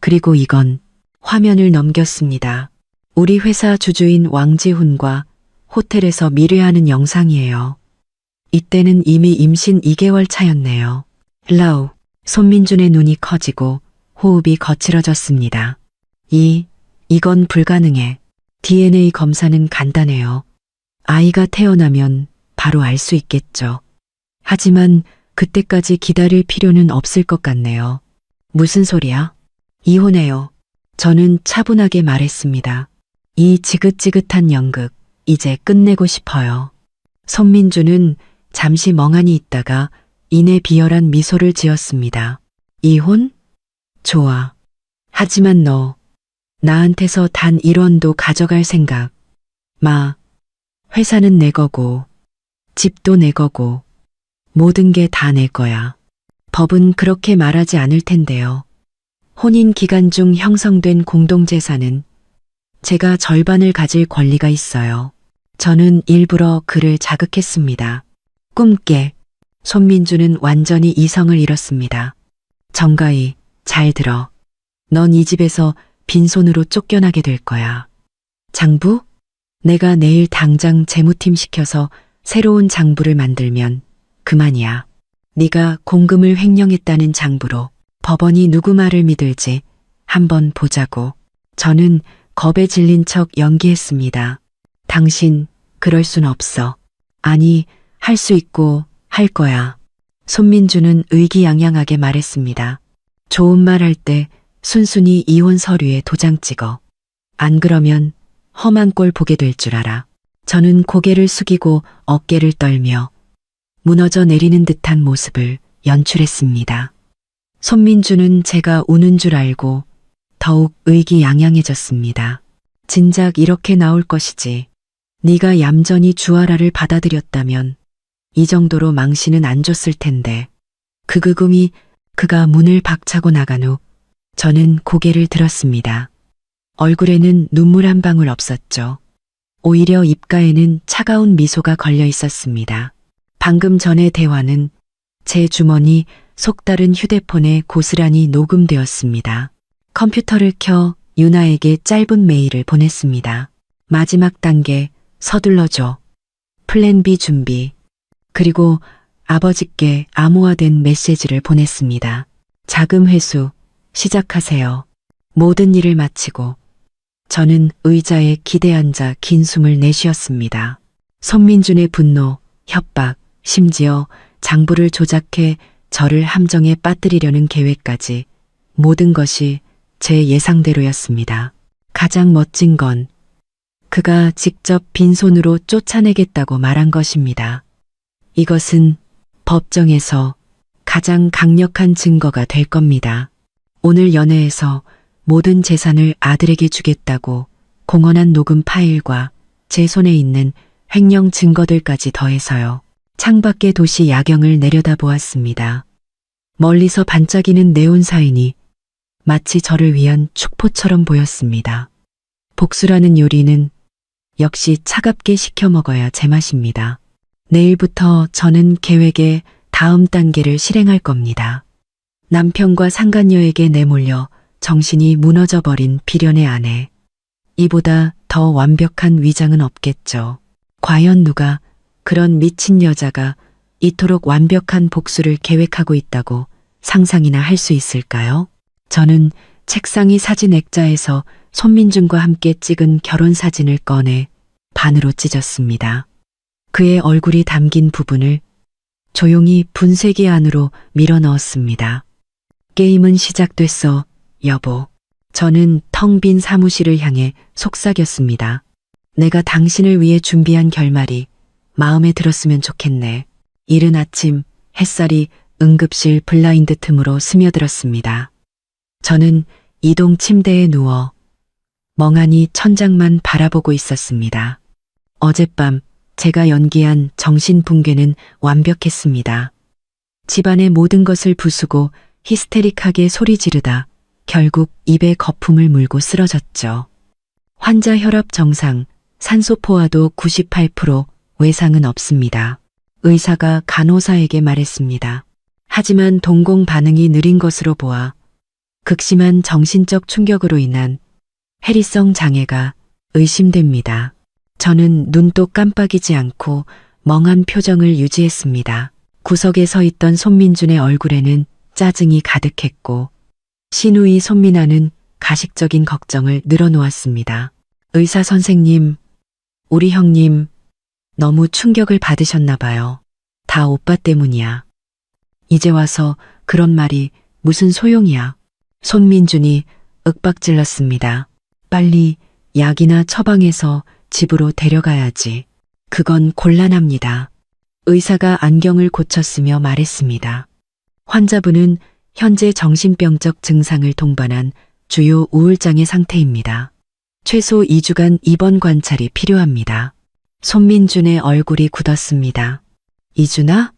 그리고 이건 화면을 넘겼습니다. 우리 회사 주주인 왕지훈과 호텔에서 미래하는 영상이에요. 이때는 이미 임신 2개월 차였네요. 라우, 손민준의 눈이 커지고 호흡이 거칠어졌습니다. 이건 불가능해. DNA 검사는 간단해요. 아이가 태어나면 바로 알 수 있겠죠. 하지만 그때까지 기다릴 필요는 없을 것 같네요. 무슨 소리야? 이혼해요. 저는 차분하게 말했습니다. 이 지긋지긋한 연극, 이제 끝내고 싶어요. 손민주는 잠시 멍하니 있다가 이내 비열한 미소를 지었습니다. 이혼? 좋아. 하지만 너, 나한테서 단 1원도 가져갈 생각. 마, 회사는 내 거고, 집도 내 거고, 모든 게 다 내 거야. 법은 그렇게 말하지 않을 텐데요. 혼인 기간 중 형성된 공동재산은 제가 절반을 가질 권리가 있어요. 저는 일부러 그를 자극했습니다. 꿈깨. 손민주는 완전히 이성을 잃었습니다. 정가희, 잘 들어. 넌 이 집에서 빈손으로 쫓겨나게 될 거야. 장부? 내가 내일 당장 재무팀 시켜서 새로운 장부를 만들면 그만이야. 네가 공금을 횡령했다는 장부로 법원이 누구 말을 믿을지 한번 보자고. 저는 겁에 질린 척 연기했습니다. 당신 그럴 순 없어. 아니, 할 수 있고 할 거야. 손민주는 의기양양하게 말했습니다. 좋은 말 할 때 순순히 이혼 서류에 도장 찍어. 안 그러면 험한 꼴 보게 될 줄 알아. 저는 고개를 숙이고 어깨를 떨며 무너져 내리는 듯한 모습을 연출했습니다. 손민주는 제가 우는 줄 알고 더욱 의기양양해졌습니다. 진작 이렇게 나올 것이지. 네가 얌전히 주아라를 받아들였다면 이 정도로 망신은 안 줬을 텐데. 그금이 그가 문을 박차고 나간 후 저는 고개를 들었습니다. 얼굴에는 눈물 한 방울 없었죠. 오히려 입가에는 차가운 미소가 걸려 있었습니다. 방금 전의 대화는 제 주머니 속다른 휴대폰에 고스란히 녹음되었습니다. 컴퓨터를 켜 유나에게 짧은 메일을 보냈습니다. 마지막 단계 서둘러줘. 플랜 B 준비. 그리고 아버지께 암호화된 메시지를 보냈습니다. 자금 회수 시작하세요. 모든 일을 마치고 저는 의자에 기대 앉아 긴 숨을 내쉬었습니다. 손민준의 분노, 협박, 심지어 장부를 조작해 저를 함정에 빠뜨리려는 계획까지 모든 것이 제 예상대로였습니다. 가장 멋진 건 그가 직접 빈손으로 쫓아내겠다고 말한 것입니다. 이것은 법정에서 가장 강력한 증거가 될 겁니다. 오늘 연회에서 모든 재산을 아들에게 주겠다고 공언한 녹음 파일과 제 손에 있는 횡령 증거들까지 더해서요. 창밖의 도시 야경을 내려다보았습니다. 멀리서 반짝이는 네온 사인이 마치 저를 위한 축포처럼 보였습니다. 복수라는 요리는 역시 차갑게 식혀 먹어야 제맛입니다. 내일부터 저는 계획의 다음 단계를 실행할 겁니다. 남편과 상간녀에게 내몰려 정신이 무너져버린 비련의 아내. 이보다 더 완벽한 위장은 없겠죠. 과연 누가 그런 미친 여자가 이토록 완벽한 복수를 계획하고 있다고 상상이나 할 수 있을까요? 저는 책상이 사진 액자에서 손민준과 함께 찍은 결혼 사진을 꺼내 반으로 찢었습니다. 그의 얼굴이 담긴 부분을 조용히 분쇄기 안으로 밀어 넣었습니다. 게임은 시작됐어, 여보. 저는 텅 빈 사무실을 향해 속삭였습니다. 내가 당신을 위해 준비한 결말이 마음에 들었으면 좋겠네. 이른 아침 햇살이 응급실 블라인드 틈으로 스며들었습니다. 저는 이동 침대에 누워 멍하니 천장만 바라보고 있었습니다. 어젯밤 제가 연기한 정신붕괴는 완벽했습니다. 집안의 모든 것을 부수고 히스테릭하게 소리 지르다 결국 입에 거품을 물고 쓰러졌죠. 환자 혈압 정상, 산소 포화도 98%, 외상은 없습니다. 의사가 간호사에게 말했습니다. 하지만 동공 반응이 느린 것으로 보아 극심한 정신적 충격으로 인한 해리성 장애가 의심됩니다. 저는 눈도 깜빡이지 않고 멍한 표정을 유지했습니다. 구석에 서 있던 손민준의 얼굴에는 짜증이 가득했고 신우이 손민아는 가식적인 걱정을 늘어놓았습니다. 의사 선생님, 우리 형님 너무 충격을 받으셨나 봐요. 다 오빠 때문이야. 이제 와서 그런 말이 무슨 소용이야. 손민준이 윽박질렀습니다. 빨리 약이나 처방해서 집으로 데려가야지. 그건 곤란합니다. 의사가 안경을 고쳤으며 말했습니다. 환자분은 현재 정신병적 증상을 동반한 주요 우울장애 상태입니다. 최소 2주간 입원 관찰이 필요합니다. 손민준의 얼굴이 굳었습니다. 2주나?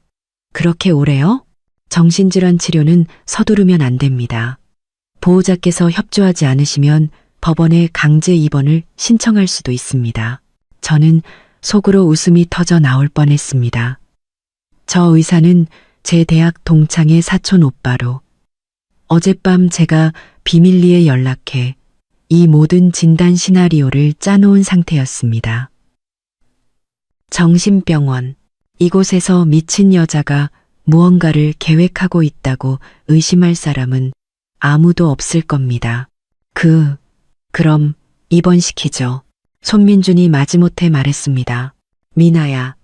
그렇게 오래요? 정신질환 치료는 서두르면 안 됩니다. 보호자께서 협조하지 않으시면 법원에 강제 입원을 신청할 수도 있습니다. 저는 속으로 웃음이 터져 나올 뻔했습니다. 저 의사는 제 대학 동창의 사촌 오빠로 어젯밤 제가 비밀리에 연락해 이 모든 진단 시나리오를 짜놓은 상태였습니다. 정신병원. 이곳에서 미친 여자가 무언가를 계획하고 있다고 의심할 사람은 아무도 없을 겁니다. 그럼 입원시키죠. 손민준이 마지못해 말했습니다. 미나야,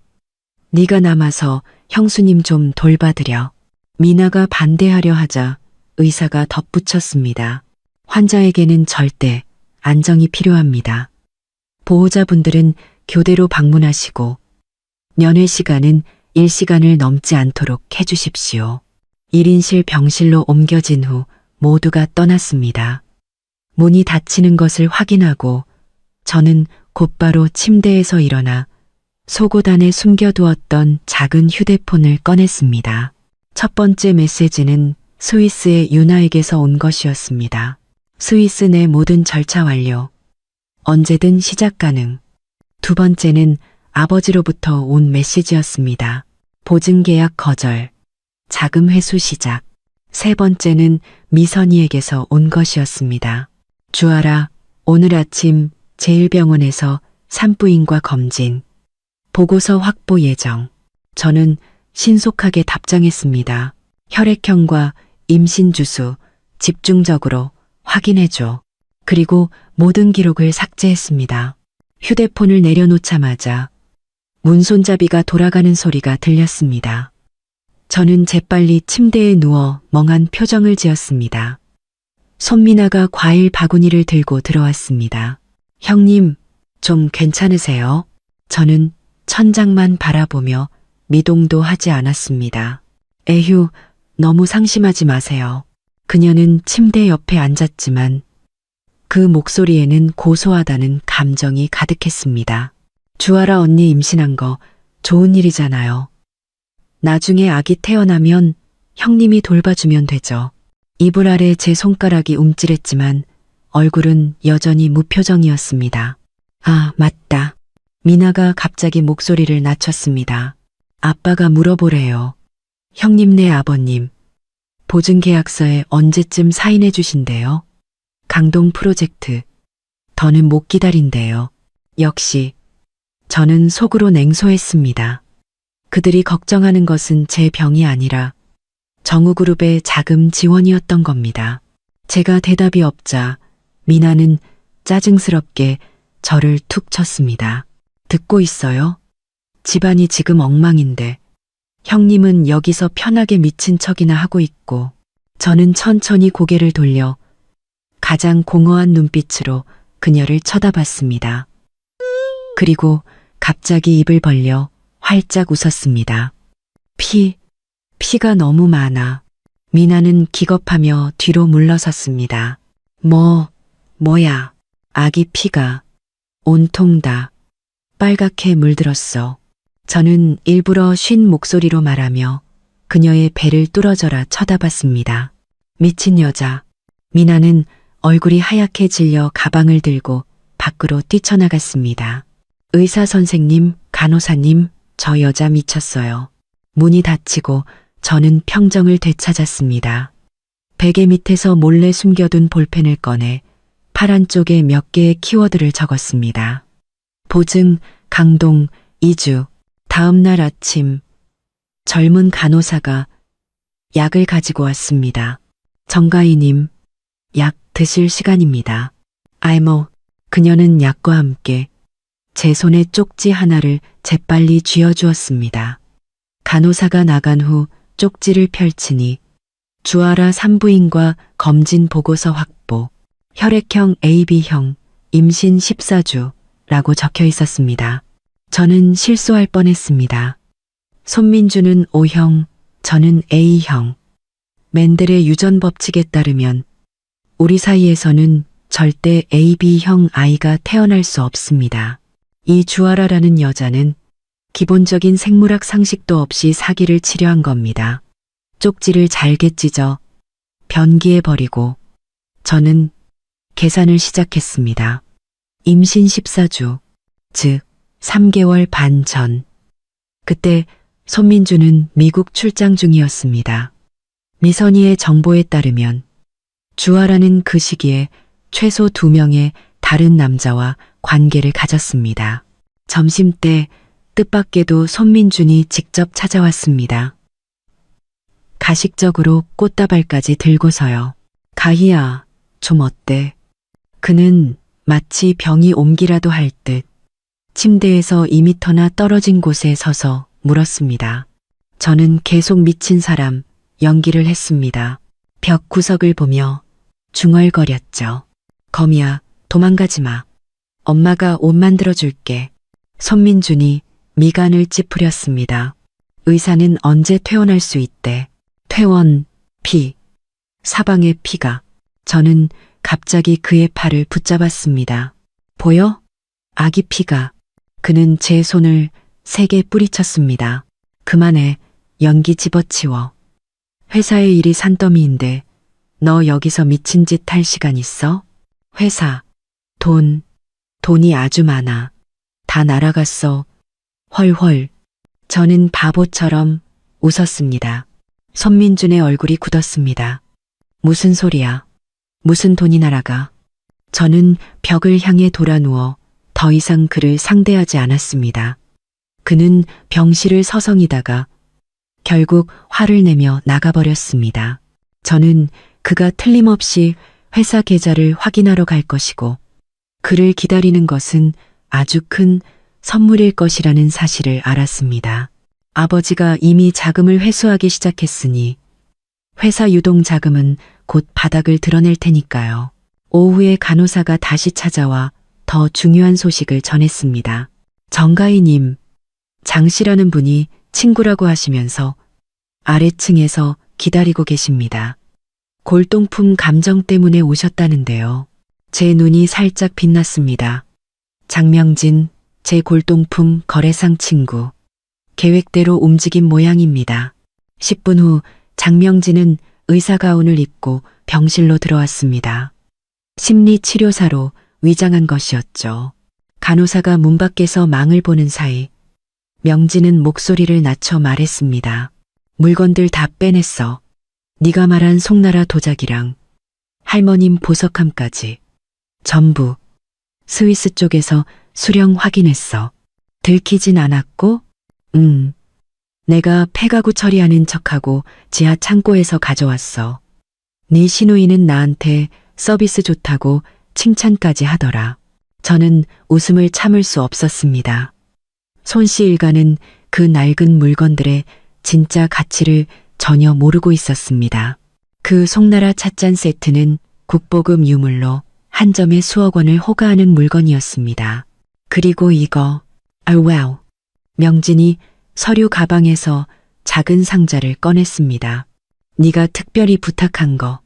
네가 남아서 형수님 좀 돌봐드려. 미나가 반대하려 하자 의사가 덧붙였습니다. 환자에게는 절대 안정이 필요합니다. 보호자분들은 교대로 방문하시고 면회 시간은 1시간을 넘지 않도록 해주십시오. 1인실 병실로 옮겨진 후 모두가 떠났습니다. 문이 닫히는 것을 확인하고 저는 곧바로 침대에서 일어나 속옷 안에 숨겨두었던 작은 휴대폰을 꺼냈습니다. 첫 번째 메시지는 스위스의 유나에게서 온 것이었습니다. 스위스 내 모든 절차 완료. 언제든 시작 가능. 두 번째는 아버지로부터 온 메시지였습니다. 보증계약 거절. 자금 회수 시작. 세 번째는 미선이에게서 온 것이었습니다. 주아라, 오늘 아침 제1병원에서 산부인과 검진. 보고서 확보 예정. 저는 신속하게 답장했습니다. 혈액형과 임신 주수 집중적으로 확인해줘. 그리고 모든 기록을 삭제했습니다. 휴대폰을 내려놓자마자 문손잡이가 돌아가는 소리가 들렸습니다. 저는 재빨리 침대에 누워 멍한 표정을 지었습니다. 손미나가 과일 바구니를 들고 들어왔습니다. 형님, 좀 괜찮으세요? 저는 천장만 바라보며 미동도 하지 않았습니다. 에휴, 너무 상심하지 마세요. 그녀는 침대 옆에 앉았지만 그 목소리에는 고소하다는 감정이 가득했습니다. 주아라 언니 임신한 거 좋은 일이잖아요. 나중에 아기 태어나면 형님이 돌봐주면 되죠. 이불 아래 제 손가락이 움찔했지만 얼굴은 여전히 무표정이었습니다. 아, 맞다. 미나가 갑자기 목소리를 낮췄습니다. 아빠가 물어보래요. 형님네 아버님, 보증계약서에 언제쯤 사인해 주신대요? 강동 프로젝트, 더는 못 기다린대요. 역시 저는 속으로 냉소했습니다. 그들이 걱정하는 것은 제 병이 아니라 정우그룹의 자금 지원이었던 겁니다. 제가 대답이 없자 미나는 짜증스럽게 저를 툭 쳤습니다. 듣고 있어요? 집안이 지금 엉망인데 형님은 여기서 편하게 미친 척이나 하고 있고 저는 천천히 고개를 돌려 가장 공허한 눈빛으로 그녀를 쳐다봤습니다. 그리고 갑자기 입을 벌려 활짝 웃었습니다. 피가 너무 많아. 미나는 기겁하며 뒤로 물러섰습니다. 뭐야. 아기 피가 온통 다 빨갛게 물들었어. 저는 일부러 쉰 목소리로 말하며 그녀의 배를 뚫어져라 쳐다봤습니다. 미친 여자. 미나는 얼굴이 하얗게 질려 가방을 들고 밖으로 뛰쳐나갔습니다. 의사 선생님, 간호사님, 저 여자 미쳤어요. 문이 닫히고 저는 평정을 되찾았습니다. 베개 밑에서 몰래 숨겨둔 볼펜을 꺼내 파란 쪽에 몇 개의 키워드를 적었습니다. 보증, 강동, 이주. 다음 날 아침 젊은 간호사가 약을 가지고 왔습니다. 정가희님, 약 드실 시간입니다. 알모, 그녀는 약과 함께 제 손에 쪽지 하나를 재빨리 쥐어주었습니다. 간호사가 나간 후 쪽지를 펼치니 주아라 산부인과 검진 보고서 확보, 혈액형 AB형, 임신 14주라고 적혀 있었습니다. 저는 실수할 뻔했습니다. 손민주는 O형, 저는 A형. 멘델의 유전 법칙에 따르면 우리 사이에서는 절대 AB형 아이가 태어날 수 없습니다. 이 주아라라는 여자는 기본적인 생물학 상식도 없이 사기를 치려한 겁니다. 쪽지를 잘게 찢어 변기에 버리고 저는 계산을 시작했습니다. 임신 14주, 즉 3개월 반 전. 그때 손민주는 미국 출장 중이었습니다. 미선이의 정보에 따르면 주아라는 그 시기에 최소 2명의 다른 남자와 관계를 가졌습니다. 점심때 뜻밖에도 손민준이 직접 찾아왔습니다. 가식적으로 꽃다발까지 들고서요. 가희야, 좀 어때? 그는 마치 병이 옮기라도 할 듯 침대에서 2미터나 떨어진 곳에 서서 물었습니다. 저는 계속 미친 사람 연기를 했습니다. 벽 구석을 보며 중얼거렸죠. 거미야, 도망가지 마. 엄마가 옷 만들어줄게. 손민준이 미간을 찌푸렸습니다. 의사는 언제 퇴원할 수 있대. 퇴원, 피. 사방에 피가. 저는 갑자기 그의 팔을 붙잡았습니다. 보여? 아기 피가. 그는 제 손을 세게 뿌리쳤습니다. 그만해. 연기 집어치워. 회사의 일이 산더미인데 너 여기서 미친 짓 할 시간 있어? 회사, 돈이 아주 많아. 다 날아갔어. 헐헐. 저는 바보처럼 웃었습니다. 손민준의 얼굴이 굳었습니다. 무슨 소리야? 무슨 돈이 날아가? 저는 벽을 향해 돌아누워 더 이상 그를 상대하지 않았습니다. 그는 병실을 서성이다가 결국 화를 내며 나가버렸습니다. 저는 그가 틀림없이 회사 계좌를 확인하러 갈 것이고 그를 기다리는 것은 아주 큰 선물일 것이라는 사실을 알았습니다. 아버지가 이미 자금을 회수하기 시작했으니 회사 유동 자금은 곧 바닥을 드러낼 테니까요. 오후에 간호사가 다시 찾아와 더 중요한 소식을 전했습니다. 정가희님, 장 씨라는 분이 친구라고 하시면서 아래층에서 기다리고 계십니다. 골동품 감정 때문에 오셨다는데요. 제 눈이 살짝 빛났습니다. 장명진, 제 골동품 거래상 친구. 계획대로 움직인 모양입니다. 10분 후 장명진은 의사 가운을 입고 병실로 들어왔습니다. 심리치료사로 위장한 것이었죠. 간호사가 문 밖에서 망을 보는 사이 명진은 목소리를 낮춰 말했습니다. 물건들 다 빼냈어. 네가 말한 송나라 도자기랑 할머님 보석함까지 전부 스위스 쪽에서 수령 확인했어. 들키진 않았고 내가 폐가구 처리하는 척하고 지하 창고에서 가져왔어. 네 시누이는 나한테 서비스 좋다고 칭찬까지 하더라. 저는 웃음을 참을 수 없었습니다. 손씨 일가는 그 낡은 물건들의 진짜 가치를 전혀 모르고 있었습니다. 그 송나라 찻잔 세트는 국보급 유물로 한 점에 수억 원을 호가하는 물건이었습니다. 그리고 이거, wow. 명진이 서류 가방에서 작은 상자를 꺼냈습니다. 네가 특별히 부탁한 거.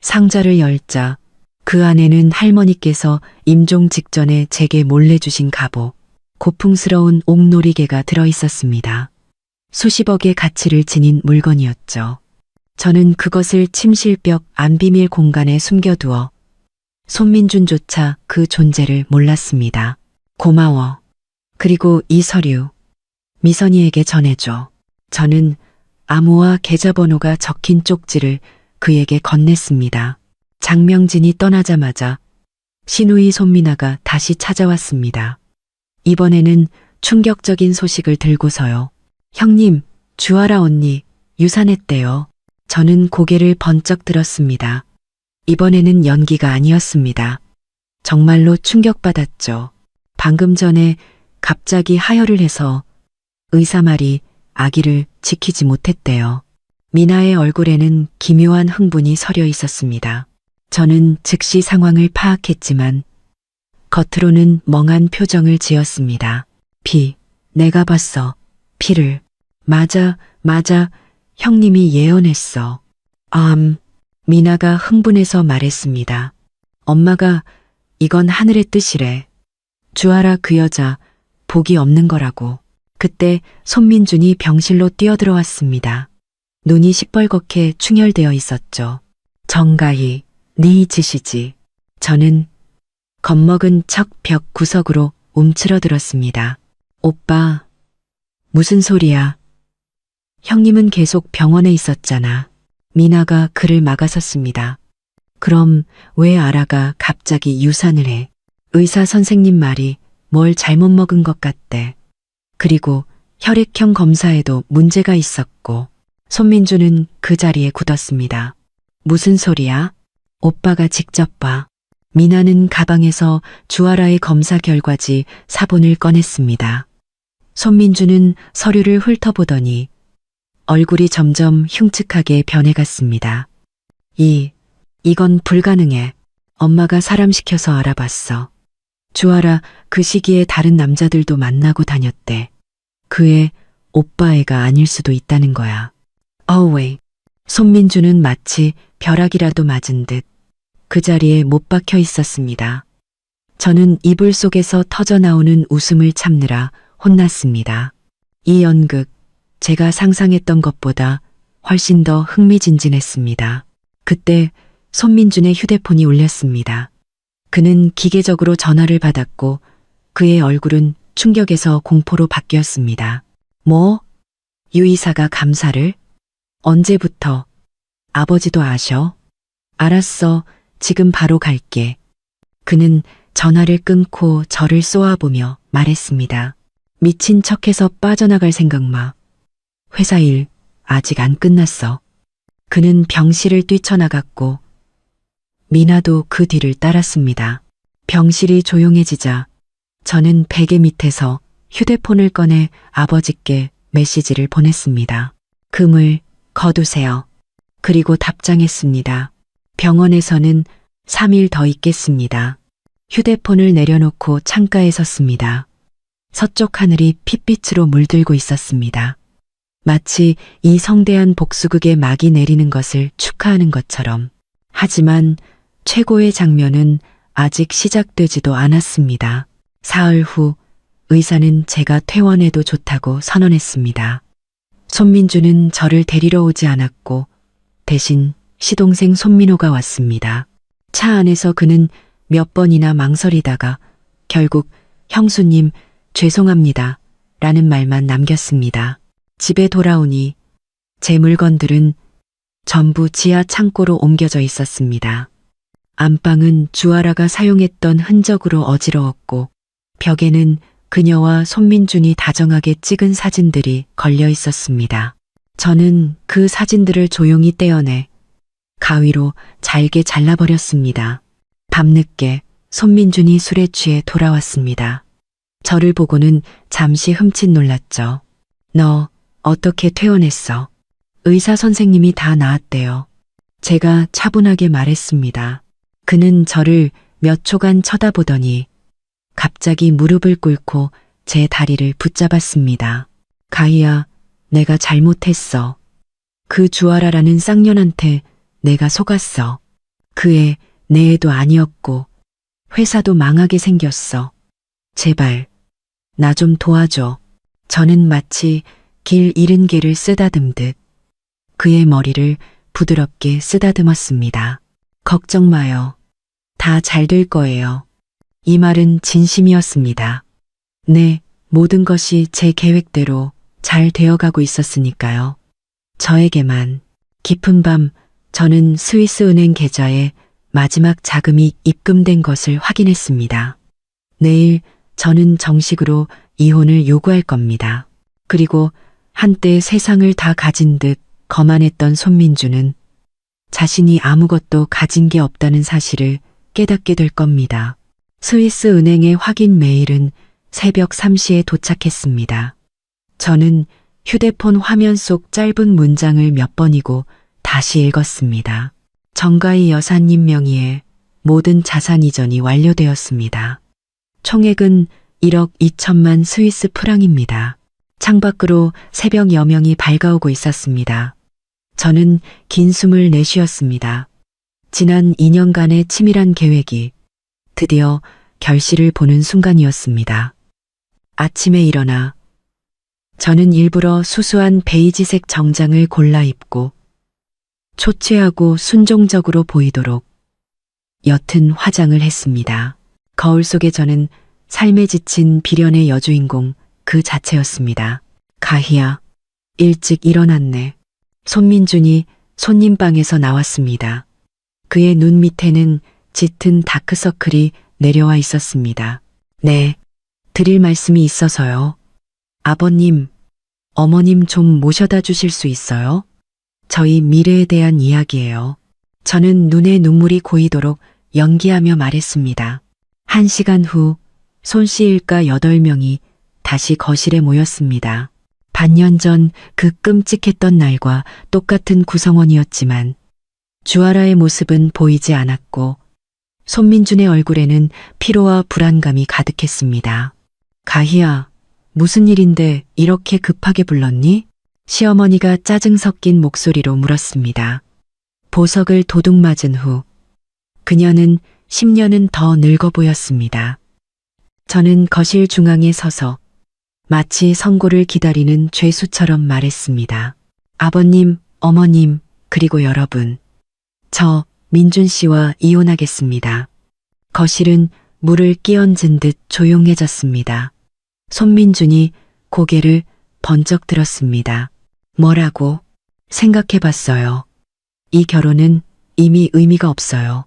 상자를 열자 그 안에는 할머니께서 임종 직전에 제게 몰래 주신 갑오, 고풍스러운 옥놀이개가 들어있었습니다. 수십억의 가치를 지닌 물건이었죠. 저는 그것을 침실벽 안비밀 공간에 숨겨두어 손민준조차 그 존재를 몰랐습니다. 고마워. 그리고 이 서류 미선이에게 전해줘. 저는 암호와 계좌번호가 적힌 쪽지를 그에게 건넸습니다. 장명진이 떠나자마자 시누이 손미나가 다시 찾아왔습니다. 이번에는 충격적인 소식을 들고서요. 형님, 주아라 언니 유산했대요. 저는 고개를 번쩍 들었습니다. 이번에는 연기가 아니었습니다. 정말로 충격받았죠. 방금 전에 갑자기 하혈을 해서 의사 말이 아기를 지키지 못했대요. 미나의 얼굴에는 기묘한 흥분이 서려 있었습니다. 저는 즉시 상황을 파악했지만 겉으로는 멍한 표정을 지었습니다. 내가 봤어. 피를. 맞아. 형님이 예언했어. 미나가 흥분해서 말했습니다. 엄마가 이건 하늘의 뜻이래. 주아라 그 여자 복이 없는 거라고. 그때 손민준이 병실로 뛰어들어왔습니다. 눈이 시뻘겋게 충혈되어 있었죠. 정가희, 네 짓이지. 저는 겁먹은 척 벽 구석으로 움츠러들었습니다. 오빠, 무슨 소리야? 형님은 계속 병원에 있었잖아. 미나가 그를 막아섰습니다. 그럼 왜 아라가 갑자기 유산을 해? 의사 선생님 말이 뭘 잘못 먹은 것 같대. 그리고 혈액형 검사에도 문제가 있었고. 손민주는 그 자리에 굳었습니다. 무슨 소리야? 오빠가 직접 봐. 미나는 가방에서 주아라의 검사 결과지 사본을 꺼냈습니다. 손민주는 서류를 훑어보더니 얼굴이 점점 흉측하게 변해갔습니다. 이건 불가능해. 엄마가 사람 시켜서 알아봤어. 주아라 그 시기에 다른 남자들도 만나고 다녔대. 그애 오빠애가 아닐 수도 있다는 거야. 어웨이. 손민주는 마치 벼락이라도 맞은 듯 그 자리에 못 박혀 있었습니다. 저는 이불 속에서 터져나오는 웃음을 참느라 혼났습니다. 이 연극, 제가 상상했던 것보다 훨씬 더 흥미진진했습니다. 그때 손민준의 휴대폰이 울렸습니다. 그는 기계적으로 전화를 받았고 그의 얼굴은 충격에서 공포로 바뀌었습니다. 뭐? 유 이사가 감사를? 언제부터? 아버지도 아셔? 알았어. 지금 바로 갈게. 그는 전화를 끊고 저를 쏘아보며 말했습니다. 미친 척해서 빠져나갈 생각 마. 회사 일 아직 안 끝났어. 그는 병실을 뛰쳐나갔고 미나도 그 뒤를 따랐습니다. 병실이 조용해지자 저는 베개 밑에서 휴대폰을 꺼내 아버지께 메시지를 보냈습니다. 금을 거두세요. 그리고 답장했습니다. 병원에서는 3일 더 있겠습니다. 휴대폰을 내려놓고 창가에 섰습니다. 서쪽 하늘이 핏빛으로 물들고 있었습니다. 마치 이 성대한 복수극의 막이 내리는 것을 축하하는 것처럼. 하지만 최고의 장면은 아직 시작되지도 않았습니다. 사흘 후 의사는 제가 퇴원해도 좋다고 선언했습니다. 손민주는 저를 데리러 오지 않았고 대신 시동생 손민호가 왔습니다. 차 안에서 그는 몇 번이나 망설이다가 결국 형수님 죄송합니다 라는 말만 남겼습니다. 집에 돌아오니 제 물건들은 전부 지하 창고로 옮겨져 있었습니다. 안방은 주아라가 사용했던 흔적으로 어지러웠고 벽에는 그녀와 손민준이 다정하게 찍은 사진들이 걸려 있었습니다. 저는 그 사진들을 조용히 떼어내 가위로 잘게 잘라버렸습니다. 밤늦게 손민준이 술에 취해 돌아왔습니다. 저를 보고는 잠시 흠칫 놀랐죠. 너 어떻게 퇴원했어? 의사 선생님이 다 나았대요. 제가 차분하게 말했습니다. 그는 저를 몇 초간 쳐다보더니 갑자기 무릎을 꿇고 제 다리를 붙잡았습니다. 가희야, 내가 잘못했어. 그 주아라라는 쌍년한테 내가 속았어. 그 애 내 애도 아니었고 회사도 망하게 생겼어. 제발 나 좀 도와줘. 저는 마치 길 잃은 개를 쓰다듬듯 그의 머리를 부드럽게 쓰다듬었습니다. 걱정 마요. 다 잘 될 거예요. 이 말은 진심이었습니다. 네, 모든 것이 제 계획대로 잘 되어가고 있었으니까요. 저에게만. 깊은 밤 저는 스위스 은행 계좌에 마지막 자금이 입금된 것을 확인했습니다. 내일 저는 정식으로 이혼을 요구할 겁니다. 그리고 한때 세상을 다 가진 듯 거만했던 손민주는 자신이 아무것도 가진 게 없다는 사실을 깨닫게 될 겁니다. 스위스 은행의 확인 메일은 새벽 3시에 도착했습니다. 저는 휴대폰 화면 속 짧은 문장을 몇 번이고 다시 읽었습니다. 정가희 여사님 명의의 모든 자산 이전이 완료되었습니다. 총액은 1억 2천만 스위스 프랑입니다. 창밖으로 새벽 여명이 밝아오고 있었습니다. 저는 긴 숨을 내쉬었습니다. 지난 2년간의 치밀한 계획이 드디어 결실을 보는 순간이었습니다. 아침에 일어나 저는 일부러 수수한 베이지색 정장을 골라 입고 초췌하고 순종적으로 보이도록 옅은 화장을 했습니다. 거울 속에 저는 삶에 지친 비련의 여주인공 그 자체였습니다. 가희야, 일찍 일어났네. 손민준이 손님방에서 나왔습니다. 그의 눈 밑에는 짙은 다크서클이 내려와 있었습니다. 네, 드릴 말씀이 있어서요. 아버님, 어머님 좀 모셔다 주실 수 있어요? 저희 미래에 대한 이야기예요. 저는 눈에 눈물이 고이도록 연기하며 말했습니다. 1시간 후 손씨 일가 8명이 다시 거실에 모였습니다. 반년 전 그 끔찍했던 날과 똑같은 구성원이었지만 주아라의 모습은 보이지 않았고 손민준의 얼굴에는 피로와 불안감이 가득했습니다. 가희야, 무슨 일인데 이렇게 급하게 불렀니? 시어머니가 짜증 섞인 목소리로 물었습니다. 보석을 도둑 맞은 후 그녀는 10년은 더 늙어 보였습니다. 저는 거실 중앙에 서서 마치 선고를 기다리는 죄수처럼 말했습니다. 아버님, 어머님, 그리고 여러분. 저 민준 씨와 이혼하겠습니다. 거실은 물을 끼얹은 듯 조용해졌습니다. 손민준이 고개를 번쩍 들었습니다. 뭐라고? 생각해봤어요. 이 결혼은 이미 의미가 없어요.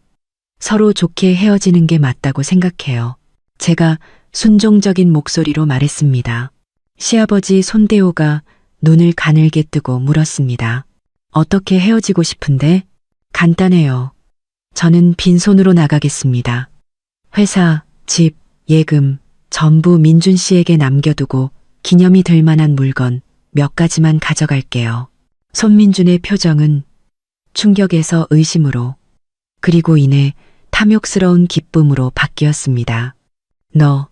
서로 좋게 헤어지는 게 맞다고 생각해요. 제가 순종적인 목소리로 말했습니다. 시아버지 손대호가 눈을 가늘게 뜨고 물었습니다. 어떻게 헤어지고 싶은데? 간단해요. 저는 빈손으로 나가겠습니다. 회사, 집, 예금 전부 민준 씨에게 남겨두고 기념이 될 만한 물건 몇 가지만 가져갈게요. 손민준의 표정은 충격에서 의심으로 그리고 이내 탐욕스러운 기쁨으로 바뀌었습니다. 너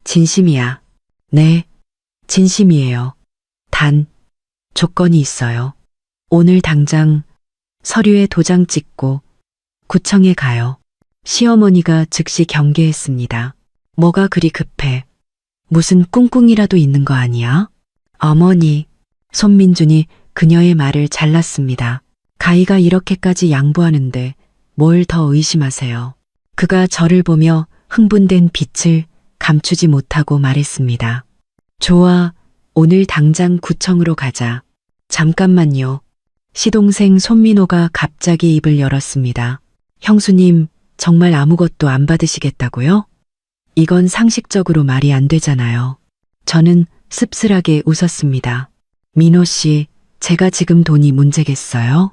진심이야? 네, 진심이에요. 단 조건이 있어요. 오늘 당장 서류에 도장 찍고 구청에 가요. 시어머니가 즉시 경계했습니다. 뭐가 그리 급해? 무슨 꿍꿍이라도 있는 거 아니야? 어머니, 손민준이 그녀의 말을 잘랐습니다. 가희가 이렇게까지 양보하는데 뭘 더 의심하세요? 그가 저를 보며 흥분된 빛을 감추지 못하고 말했습니다. 좋아, 오늘 당장 구청으로 가자. 잠깐만요. 시동생 손민호가 갑자기 입을 열었습니다. 형수님, 정말 아무것도 안 받으시겠다고요? 이건 상식적으로 말이 안 되잖아요. 저는 씁쓸하게 웃었습니다. 민호 씨, 제가 지금 돈이 문제겠어요?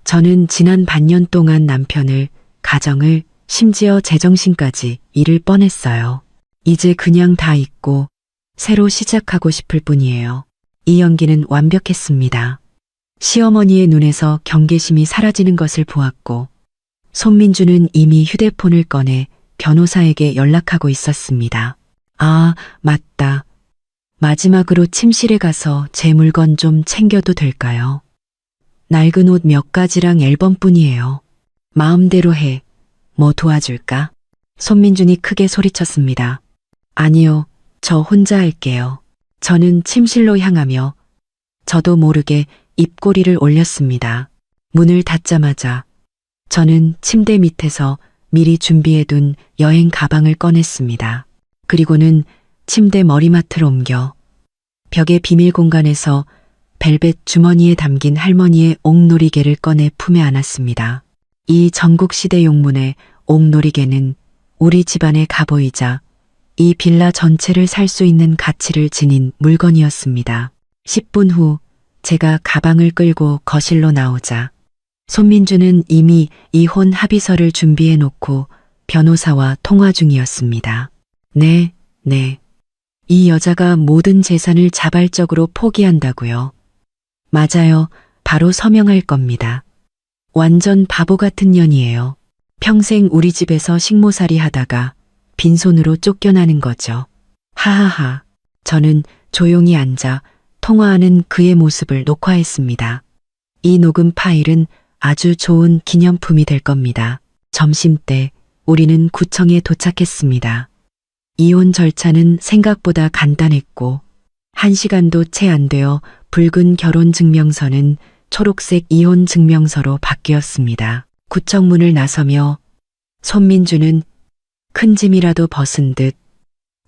저는 지난 반년 동안 남편을, 가정을, 심지어 제정신까지 잃을 뻔했어요. 이제 그냥 다 잊고 새로 시작하고 싶을 뿐이에요. 이 연기는 완벽했습니다. 시어머니의 눈에서 경계심이 사라지는 것을 보았고 손민주는 이미 휴대폰을 꺼내 변호사에게 연락하고 있었습니다. 아, 맞다. 마지막으로 침실에 가서 제 물건 좀 챙겨도 될까요? 낡은 옷 몇 가지랑 앨범뿐이에요. 마음대로 해. 뭐 도와줄까? 손민준이 크게 소리쳤습니다. 아니요, 저 혼자 할게요. 저는 침실로 향하며 저도 모르게 입꼬리를 올렸습니다. 문을 닫자마자 저는 침대 밑에서 미리 준비해둔 여행 가방을 꺼냈습니다. 그리고는 침대 머리맡을 옮겨 벽의 비밀 공간에서 벨벳 주머니에 담긴 할머니의 옥놀이개를 꺼내 품에 안았습니다. 이 전국시대 용문의 옥놀이개는 우리 집안의 가보이자 이 빌라 전체를 살 수 있는 가치를 지닌 물건이었습니다. 10분 후 제가 가방을 끌고 거실로 나오자 손민주는 이미 이혼 합의서를 준비해 놓고 변호사와 통화 중이었습니다. 네. 이 여자가 모든 재산을 자발적으로 포기한다고요. 맞아요. 바로 서명할 겁니다. 완전 바보 같은 년이에요. 평생 우리 집에서 식모살이 하다가 빈손으로 쫓겨나는 거죠. 하하하. 저는 조용히 앉아 통화하는 그의 모습을 녹화했습니다. 이 녹음 파일은 아주 좋은 기념품이 될 겁니다. 점심때 우리는 구청에 도착했습니다. 이혼 절차는 생각보다 간단했고 1시간도 채 안 되어 붉은 결혼증명서는 초록색 이혼증명서로 바뀌었습니다. 구청 문을 나서며 손민주는 큰 짐이라도 벗은 듯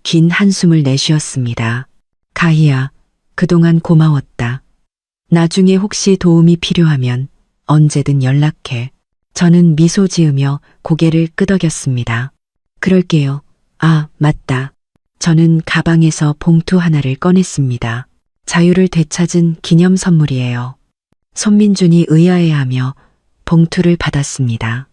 긴 한숨을 내쉬었습니다. 가희야, 그동안 고마웠다. 나중에 혹시 도움이 필요하면 언제든 연락해. 저는 미소 지으며 고개를 끄덕였습니다. 그럴게요. 아, 맞다. 저는 가방에서 봉투 하나를 꺼냈습니다. 자유를 되찾은 기념 선물이에요. 손민준이 의아해하며 봉투를 받았습니다.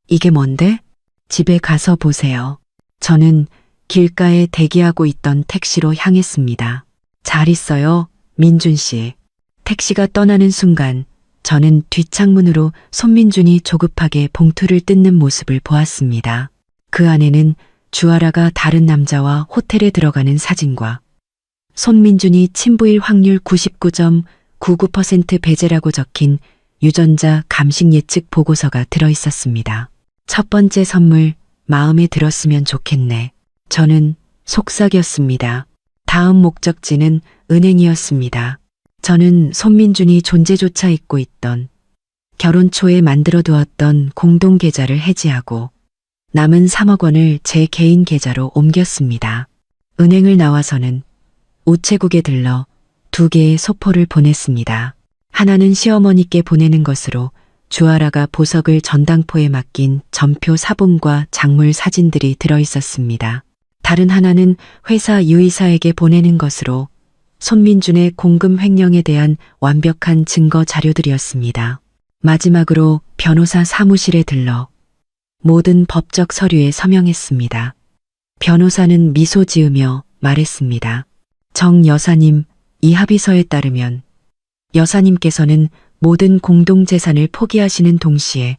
이게 뭔데? 집에 가서 보세요. 저는 길가에 대기하고 있던 택시로 향했습니다. 잘 있어요, 민준 씨. 택시가 떠나는 순간 저는 뒷창문으로 손민준이 조급하게 봉투를 뜯는 모습을 보았습니다. 그 안에는 주아라가 다른 남자와 호텔에 들어가는 사진과 손민준이 친부일 확률 99.99% 배제라고 적힌 유전자 감식 예측 보고서가 들어 있었습니다. 첫 번째 선물, 마음에 들었으면 좋겠네. 저는 속삭였습니다. 다음 목적지는 은행이었습니다. 저는 손민준이 존재조차 잊고 있던 결혼 초에 만들어 두었던 공동 계좌를 해지하고 남은 3억 원을 제 개인 계좌로 옮겼습니다. 은행을 나와서는 우체국에 들러 2개의 소포를 보냈습니다. 하나는 시어머니께 보내는 것으로 주아라가 보석을 전당포에 맡긴 전표 사본과 작물 사진들이 들어 있었습니다. 다른 하나는 회사 유이사에게 보내는 것으로 손민준의 공금 횡령에 대한 완벽한 증거 자료들이었습니다. 마지막으로 변호사 사무실에 들러 모든 법적 서류에 서명했습니다. 변호사는 미소 지으며 말했습니다. 정 여사님, 이 합의서에 따르면 여사님께서는 모든 공동재산을 포기하시는 동시에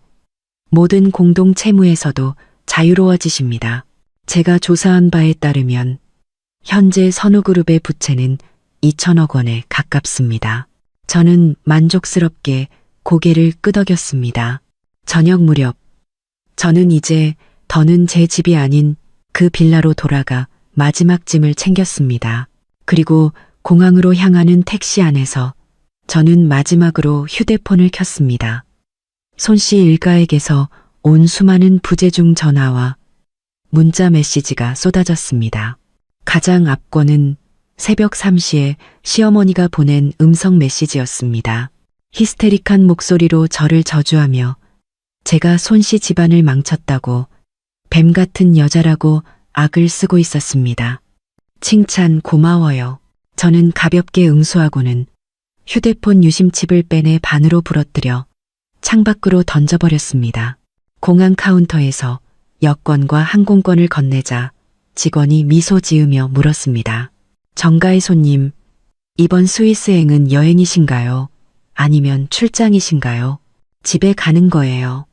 모든 공동채무에서도 자유로워지십니다. 제가 조사한 바에 따르면 현재 선우그룹의 부채는 2천억 원에 가깝습니다. 저는 만족스럽게 고개를 끄덕였습니다. 저녁 무렵 저는 이제 더는 제 집이 아닌 그 빌라로 돌아가 마지막 짐을 챙겼습니다. 그리고 공항으로 향하는 택시 안에서 저는 마지막으로 휴대폰을 켰습니다. 손 씨 일가에게서 온 수많은 부재중 전화와 문자 메시지가 쏟아졌습니다. 가장 앞권은 새벽 3시에 시어머니가 보낸 음성 메시지였습니다. 히스테릭한 목소리로 저를 저주하며 제가 손 씨 집안을 망쳤다고 뱀 같은 여자라고 악을 쓰고 있었습니다. 칭찬 고마워요. 저는 가볍게 응수하고는 휴대폰 유심칩을 빼내 반으로 부러뜨려 창밖으로 던져버렸습니다. 공항 카운터에서 여권과 항공권을 건네자 직원이 미소 지으며 물었습니다. 정가의 손님, 이번 스위스행은 여행이신가요? 아니면 출장이신가요? 집에 가는 거예요.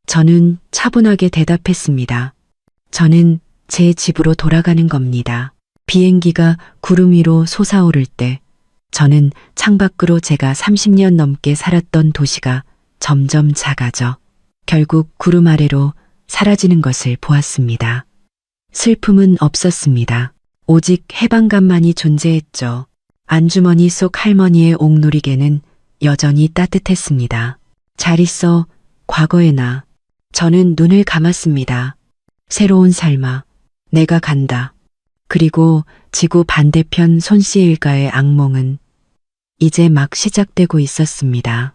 저는 차분하게 대답했습니다. 저는 제 집으로 돌아가는 겁니다. 비행기가 구름 위로 솟아오를 때 저는 창밖으로 제가 30년 넘게 살았던 도시가 점점 작아져 결국 구름 아래로 사라지는 것을 보았습니다. 슬픔은 없었습니다. 오직 해방감만이 존재했죠. 안주머니 속 할머니의 옥놀이개는 여전히 따뜻했습니다. 잘 있어, 과거의 나. 저는 눈을 감았습니다. 새로운 삶아, 내가 간다. 그리고 지구 반대편 손씨 일가의 악몽은 이제 막 시작되고 있었습니다.